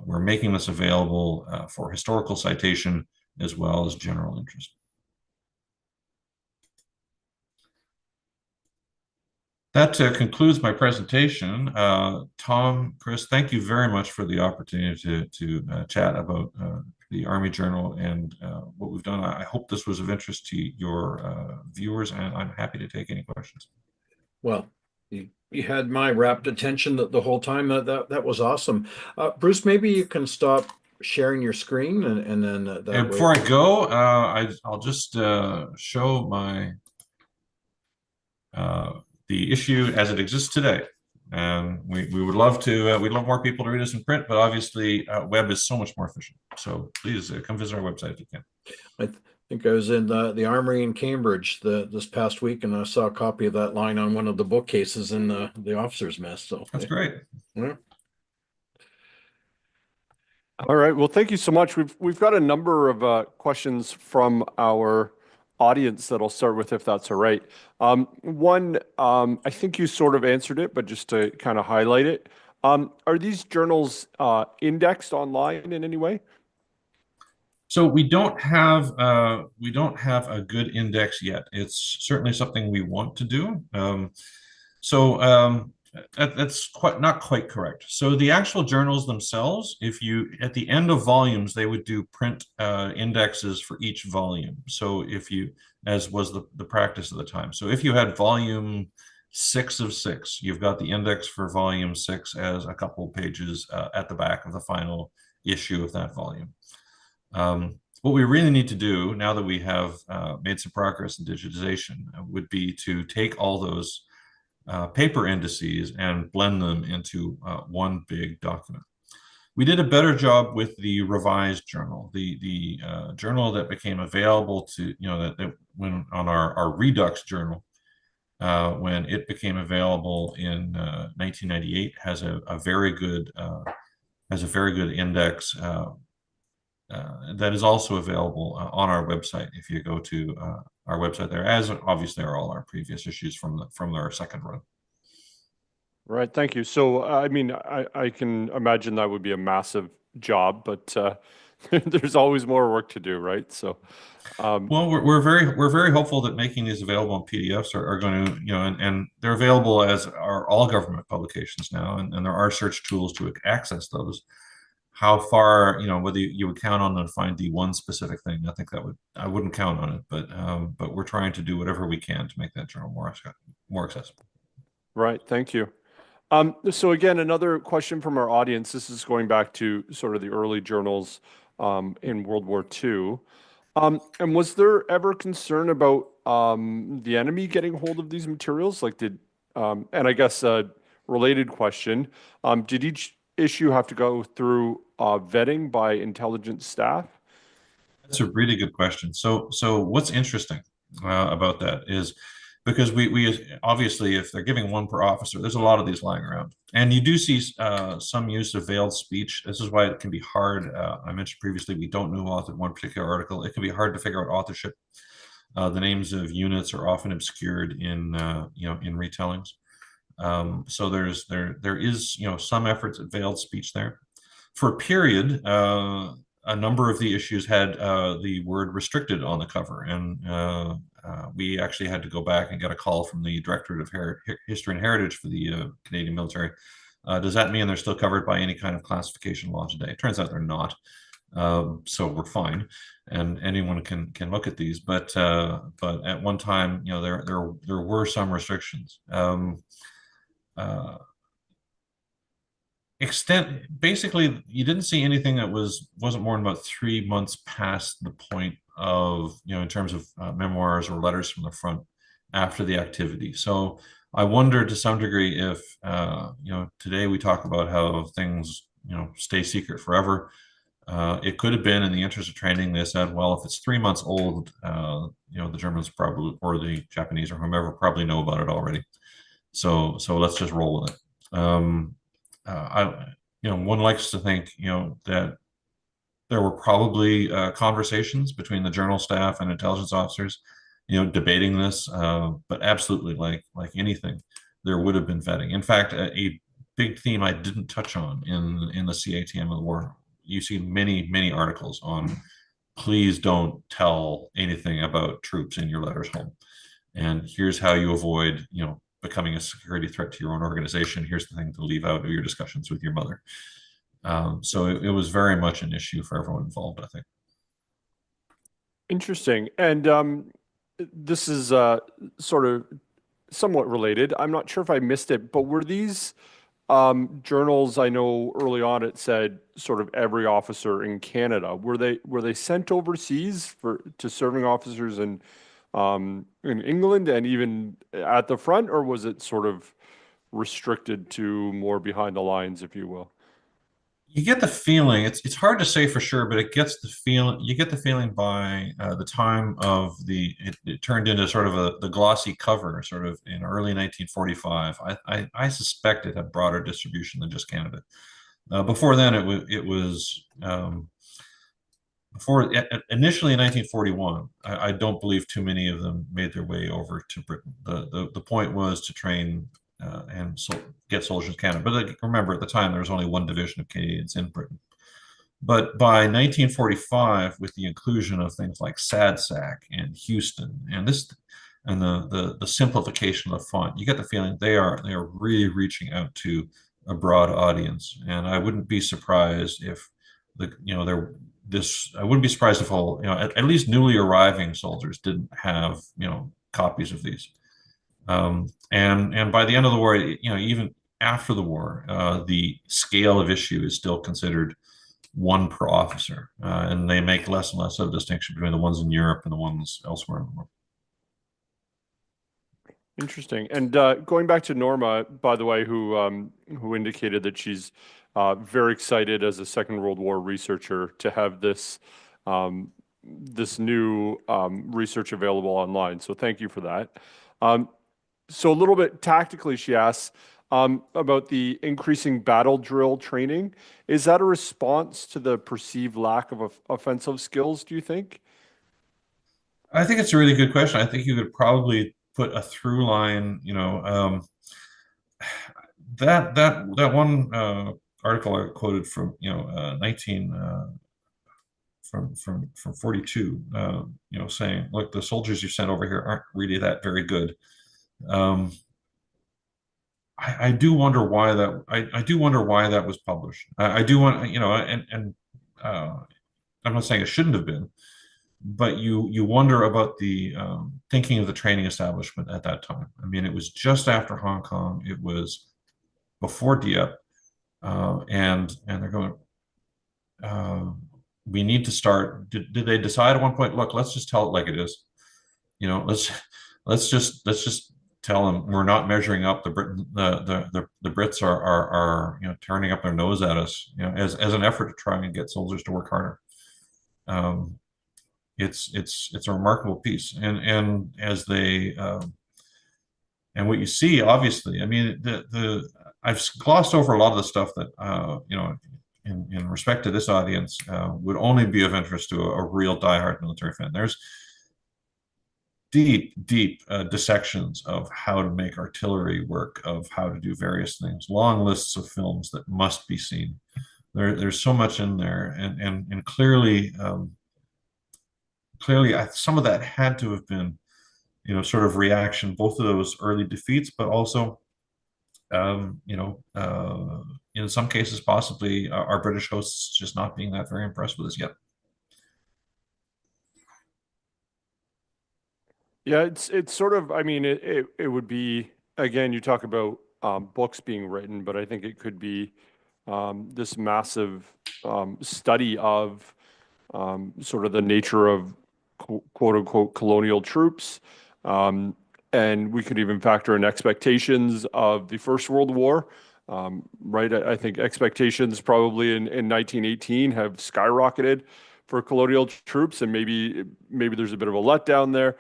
We're making this available for historical citation as well as general interest. That concludes my presentation. Tom, Chris, thank you very much for the opportunity to chat about the Army Journal and what we've done. I hope this was of interest to your viewers, and I'm happy to take any questions. Well, You had my rapt attention the whole time. That was awesome. Bruce, maybe you can stop sharing your screen, and then that And way. before I go, I'll just show my the issue as it exists today. And we would love to, we'd love more people to read us in print, but obviously web is so much more efficient. So please come visit our website if you can. I think I was in the Armory in Cambridge this past week, and I saw a copy of that line on one of the bookcases in the officers' mess. So That's great. yeah. All right. Well, thank you so much. We've got a number of questions from our audience that I'll start with, if that's all right. One, I think you sort of answered it, but just to kind of highlight it, are these journals indexed online in any way? So we don't have a good index yet. It's certainly something we want to do. That's not quite correct. So the actual journals themselves, if you at the end of volumes, they would do print indexes for each volume. So if you, as was the practice at the time. So if you had volume 6 of 6, you've got the index for volume 6 as a couple pages at the back of the final issue of that volume. What we really need to do now that we have made some progress in digitization would be to take all those paper indices and blend them into one big document. We did a better job with the revised journal, the journal that became available to, that when on our Redux journal, when it became available in 1998, has a very good index that is also available on our website. If you go to our website there, as obviously are all our previous issues from our second run. Right. Thank you. So, I mean, I can imagine that would be a massive job, but there's always more work to do, right? So, well, we're very hopeful that making these available in PDFs are going to, and they're available as are all government publications now, and there are search tools to access those. How far, whether you would count on them to find the one specific thing, I wouldn't count on it, but we're trying to do whatever we can to make that journal more accessible. right. Thank you. So again, another question from our audience. This is going back to sort of the early journals in World War II. And was there ever concern about the enemy getting hold of these materials? And I guess a related question, did each issue have to go through vetting by intelligence staff? That's a really good question. So what's interesting about that is because we obviously, if they're giving one per officer, there's a lot of these lying around, and you do see some use of veiled speech. This is why it can be hard. I mentioned previously we don't know who authored one particular article. It can be hard to figure out authorship. The names of units are often obscured in retellings. So there is some efforts at veiled speech there. For a period, a number of the issues had the word restricted on the cover, and we actually had to go back and get a call from the Directorate of History and Heritage for the Canadian military. Does that mean they're still covered by any kind of classification law today? It turns out they're not. So we're fine, and anyone can look at these. But at one time, there were some restrictions. Basically, you didn't see anything that wasn't more than about 3 months past the point of, in terms of memoirs or letters from the front after the activity. So I wonder to some degree if today we talk about how things stay secret forever. It could have been in the interest of training. They said, well, if it's 3 months old, the Germans probably, or the Japanese or whomever, probably know about it already. So let's just roll with it. One likes to think, that there were probably conversations between the journal staff and intelligence officers, debating this. But absolutely, like anything, there would have been vetting. In fact, a big theme I didn't touch on in the CATM of the war. You see many articles on, please don't tell anything about troops in your letters home, and here's how you avoid, becoming a security threat to your own organization. Here's the thing to leave out of your discussions with your mother. So it was very much an issue for everyone involved, I think. Interesting. And this is sort of somewhat related. I'm not sure if I missed it, but were these journals? I know early on it said sort of every officer in Canada. Were they sent overseas to serving officers in England and even at the front, or was it sort of restricted to more behind the lines, if you will? You get the feeling, it's hard to say for sure, but it gets the feeling, you get the feeling by the time of it turned into sort of the glossy cover sort of in early 1945. I suspect it had broader distribution than just Canada. Before then it was before initially in 1941. I don't believe too many of them made their way over to Britain. The point was to train and get soldiers in Canada. But remember, at the time, there was only one division of Canadians in Britain. But by 1945, with the inclusion of things like SADSAC and Houston and the simplification of the font, you get the feeling they are really reaching out to a broad audience. And I wouldn't be surprised if I wouldn't be surprised if all, at least newly arriving soldiers didn't have, copies of these. And by the end of the war, even after the war, the scale of issue is still considered one per officer, and they make less and less of a distinction between the ones in Europe and the ones elsewhere in the world. Interesting. And going back to Norma, by the way, who indicated that she's very excited as a Second World War researcher to have this new research available online. So thank you for that. So a little bit tactically, she asks about the increasing battle drill training. Is that a response to the perceived lack of offensive skills, do you think? I think it's a really good question. I think you could probably put a through line, that one article I quoted from 19 from 42, saying, look, the soldiers you sent over here aren't really that very good. I do wonder why that. I do wonder why that was published. I do want, and I'm not saying it shouldn't have been, but you wonder about the thinking of the training establishment at that time. I mean, it was just after Hong Kong. It was before Dieppe, and they're going. We need to start. Did they decide at one point? Look, let's just tell it like it is. Let's just tell them we're not measuring up. The Brits are turning up their nose at us, as an effort to try and get soldiers to work harder. It's a remarkable piece, and as they and what you see, obviously, I mean, I've glossed over a lot of the stuff that in respect to this audience would only be of interest to a real diehard military fan. There's deep dissections of how to make artillery work, of how to do various things, long lists of films that must be seen. There's so much in there, and clearly some of that had to have been, sort of reaction, both of those early defeats, but also, in some cases, possibly our British hosts just not being that very impressed with us yet. Yeah, it's sort of, I mean, it would be, again, you talk about books being written, but I think it could be this massive study of sort of the nature of quote unquote colonial troops. And we could even factor in expectations of the First World War, right? I think expectations probably in 1918 have skyrocketed for colonial troops, and maybe there's a bit of a letdown there.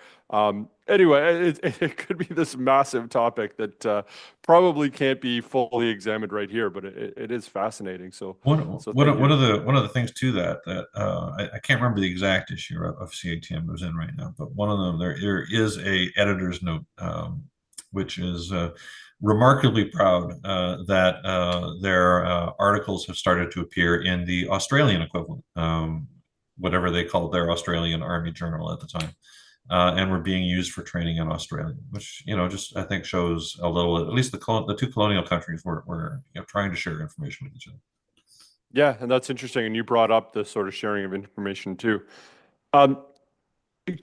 Anyway, it could be this massive topic that probably can't be fully examined right here, but it is fascinating. So, One so one thank of one you. of the one of the things to that I can't remember the exact issue of CATM that was in right now, but one of them, there is a editor's note, which is remarkably proud that their articles have started to appear in the Australian equivalent, whatever they called their Australian Army Journal at the time, and were being used for training in Australia, which just I think shows a little. At least the two colonial countries were trying to share information with each other. Yeah, and that's interesting. And you brought up the sort of sharing of information too. Um,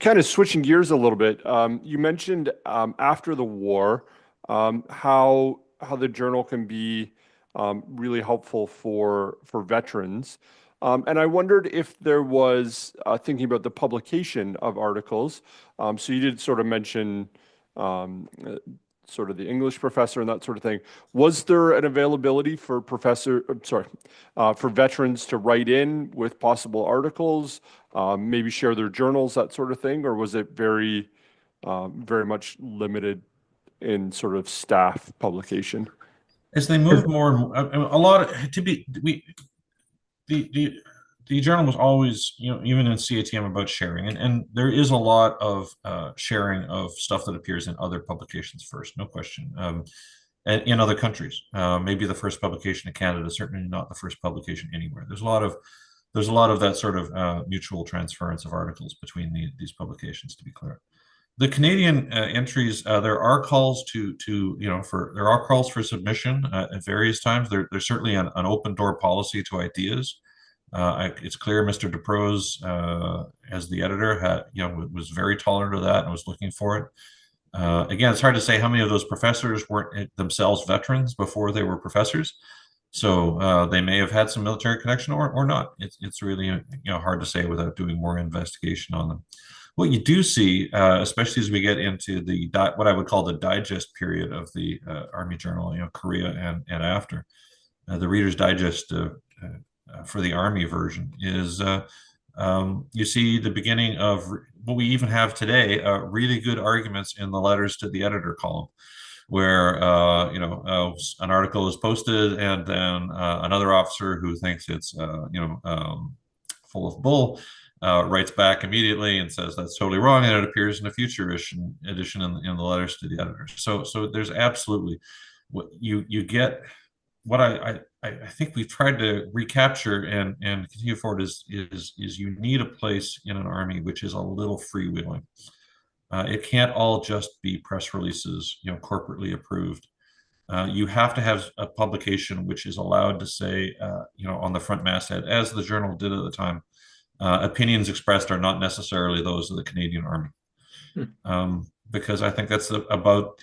kind of switching gears a little bit, you mentioned after the war how the journal can be really helpful for veterans. And I wondered if there was thinking about the publication of articles. So you did sort of mention sort of the English professor and that sort of thing. Was there an availability for for veterans to write in with possible articles, maybe share their journals, that sort of thing, or was it very much limited in sort of staff publication? As they move more, a lot of, to be we the the journal was always, even in CATM, about sharing, and there is a lot of sharing of stuff that appears in other publications first, no question. And in other countries, maybe the first publication in Canada, certainly not the first publication anywhere. There's a lot of that sort of mutual transference of articles between these publications, to be clear. The Canadian entries, there are calls there are calls for submission at various times. There's certainly an open door policy to ideas. It's clear Mr. DeProse, as the editor, was very tolerant of that and was looking for it. Again, it's hard to say how many of those professors weren't themselves veterans before they were professors. So they may have had some military connection or not. It's really hard to say without doing more investigation on them. What you do see, especially as we get into what I would call the digest period of the Army Journal, Korea and after, the Reader's Digest for the Army version is you see the beginning of what we even have today, really good arguments in the letters to the editor column, where an article is posted and then another officer who thinks it's full of bull writes back immediately and says that's totally wrong, and it appears in a future edition in the letters to the editor. So there's absolutely what you get. What I think we've tried to recapture and continue forward is you need a place in an army which is a little freewheeling. It can't all just be press releases, corporately approved. You have to have a publication which is allowed to say, on the front masthead, as the journal did at the time, opinions expressed are not necessarily those of the Canadian Army. Because I think that's about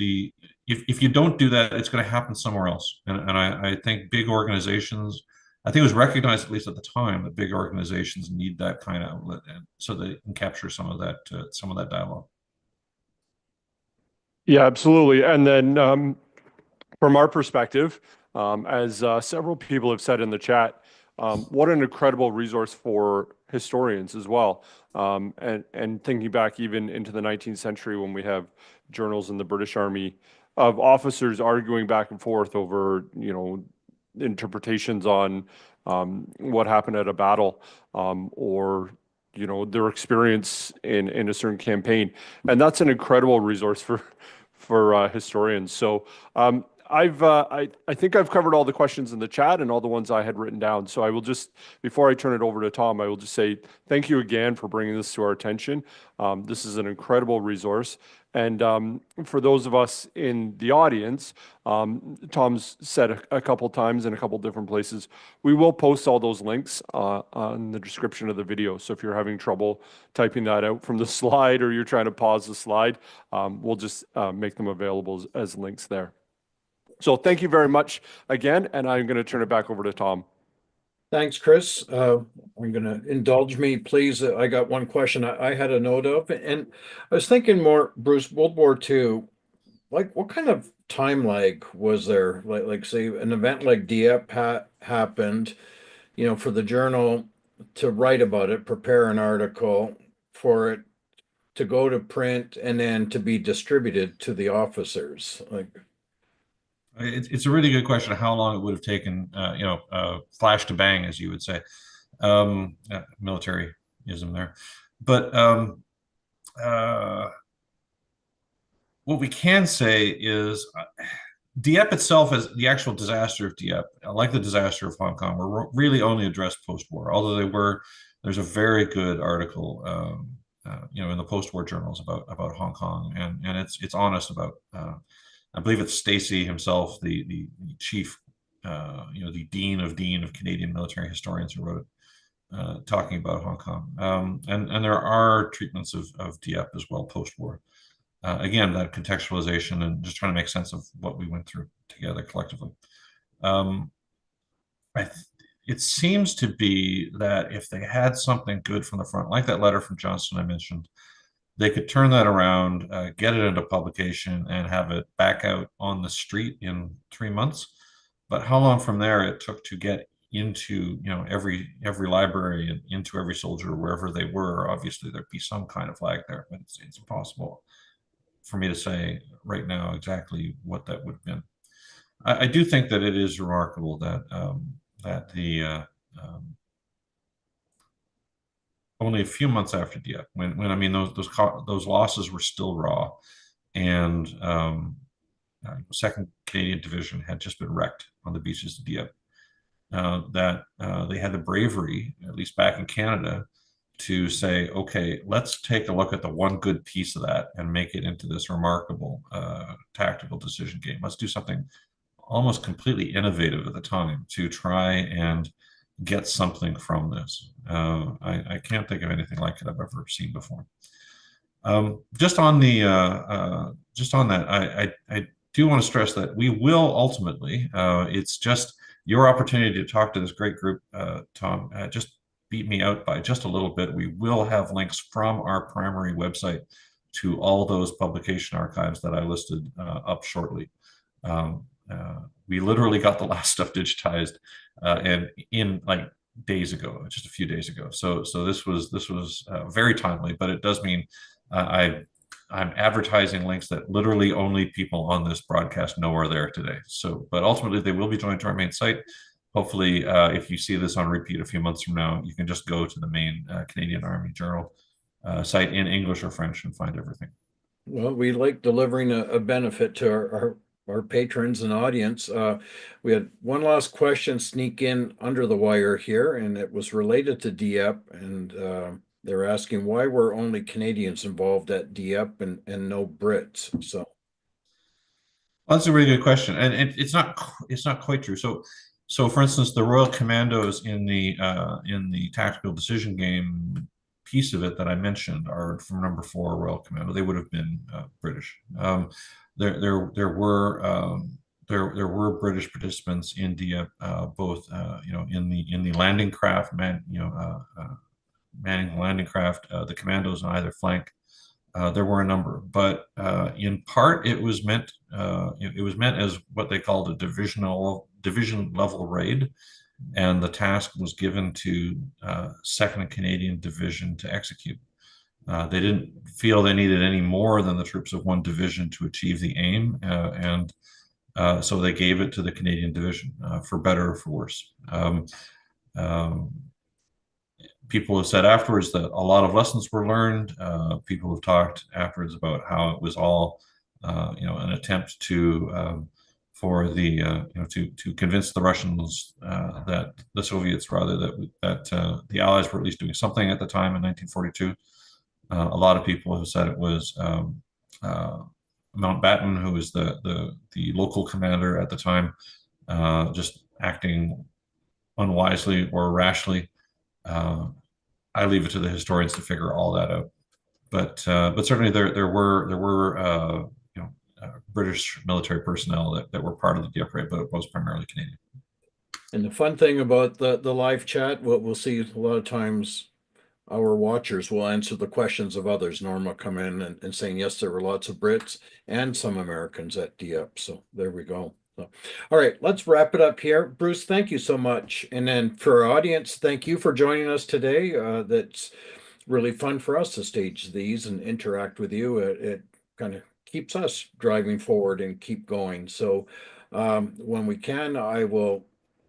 if you don't do that, it's going to happen somewhere else. And I think big organizations, I think it was recognized, at least at the time, that big organizations need that kind of outlet, and so they can capture some of that dialogue. Yeah, absolutely. And then from our perspective, as several people have said in the chat, what an incredible resource for historians as well. And thinking back even into the 19th century, when we have journals in the British Army of officers arguing back and forth over, interpretations on what happened at a battle, or their experience in a certain campaign, and that's an incredible resource for historians. So I think I've covered all the questions in the chat and all the ones I had written down. So I will just, before I turn it over to Tom, I will just say thank you again for bringing this to our attention. This is an incredible resource. And for those of us in the audience, Tom's said a couple times in a couple different places, we will post all those links on the description of the video. So if you're having trouble typing that out from the slide, or you're trying to pause the slide, we'll just make them available as links there. So thank you very much again, and I'm going to turn it back over to Tom. Thanks, Chris. I'm going to indulge me, please. I got one question I had a note of, and I was thinking more, Bruce, World War II, like what kind of time lag was there? Like say an event like Dieppe happened, for the journal to write about it, prepare an article for it to go to print and then to be distributed to the officers. It's a really good question of how long it would have taken, flash to bang, as you would say, militaryism there. But what we can say is Dieppe itself, as the actual disaster of Dieppe, like the disaster of Hong Kong, were really only addressed post-war, although there's a very good article, in the post-war journals about Hong Kong, and it's honest about, I believe it's Stacy himself, the chief, the dean of Canadian military historians, who wrote it. talking about Hong Kong. And there are treatments of Dieppe as well post-war. Again, that contextualization and just trying to make sense of what we went through together collectively. Um, it seems to be that if they had something good from the front, like that letter from Johnston I mentioned, they could turn that around, get it into publication, and have it back out on the street in 3 months. But how long from there it took to get into every library and into every soldier wherever they were. Obviously, there'd be some kind of flag there, but it's impossible for me to say right now exactly what that would have been. I do think that it is remarkable that that the only a few months after Dieppe, when I mean those losses were still raw, and Second Canadian Division had just been wrecked on the beaches of Dieppe. That they had the bravery, at least back in Canada, to say, okay, let's take a look at the one good piece of that and make it into this remarkable tactical decision game. Let's do something almost completely innovative at the time to try and get something from this. I can't think of anything like it I've ever seen before. Just on that, I do want to stress that we will ultimately. It's just your opportunity to talk to this great group, Tom. Just beat me out by just a little bit. We will have links from our primary website to all those publication archives that I listed up shortly. We literally got the last stuff digitized and in like days ago, just a few days ago. So this was very timely, but it does mean I'm advertising links that literally only people on this broadcast know are there today. So, but ultimately they will be joined to our main site. Hopefully, if you see this on repeat a few months from now, you can just go to the main Canadian Army Journal site in English or French and find everything. Well, we like delivering a benefit to our patrons and audience. We had one last question sneak in under the wire here, and it was related to Dieppe, and they're asking why were only Canadians involved at Dieppe and no Brits. So Well, that's a really good question, and it's not quite true. So for instance, the Royal Commandos in the tactical decision game piece of it that I mentioned are from number 4 Royal Commando. They would have been British. There were British participants in Dieppe, both in the landing craft, manning the landing craft, the commandos on either flank. There were a number, but in part it was meant as what they called a division level raid, and the task was given to Second Canadian Division to execute. They didn't feel they needed any more than the troops of one division to achieve the aim, and so they gave it to the Canadian Division, for better or for worse. People have said afterwards that a lot of lessons were learned. People have talked afterwards about how it was all, an attempt to to convince the Russians that the Soviets rather that the Allies were at least doing something at the time in 1942. A lot of people have said it was Mountbatten, who was the local commander at the time, just acting unwisely or rashly. I leave it to the historians to figure all that out. But certainly there were British military personnel that were part of the Dieppe raid, but it was primarily Canadian. and the fun thing about the live chat, what we'll see a lot of times, our watchers will answer the questions of others. Norma come in and saying, yes, there were lots of Brits and some Americans at Dieppe. So there we go. So, all right, let's wrap it up here. Bruce, thank you so much. And then for our audience, thank you for joining us today. That's really fun for us to stage these and interact with you. It kind of keeps us driving forward and keep going. So when we can, I will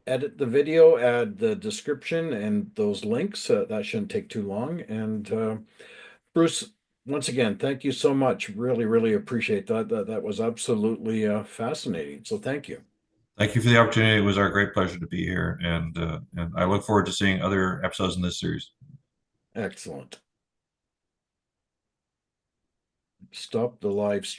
edit the video, add the description and those links. That shouldn't take too long. And Bruce, once again, thank you so much. Really, really appreciate that. That was absolutely fascinating. So thank you. Thank you for the opportunity. It was our great pleasure to be here, and I look forward to seeing other episodes in this series. Excellent. Stop the live stream.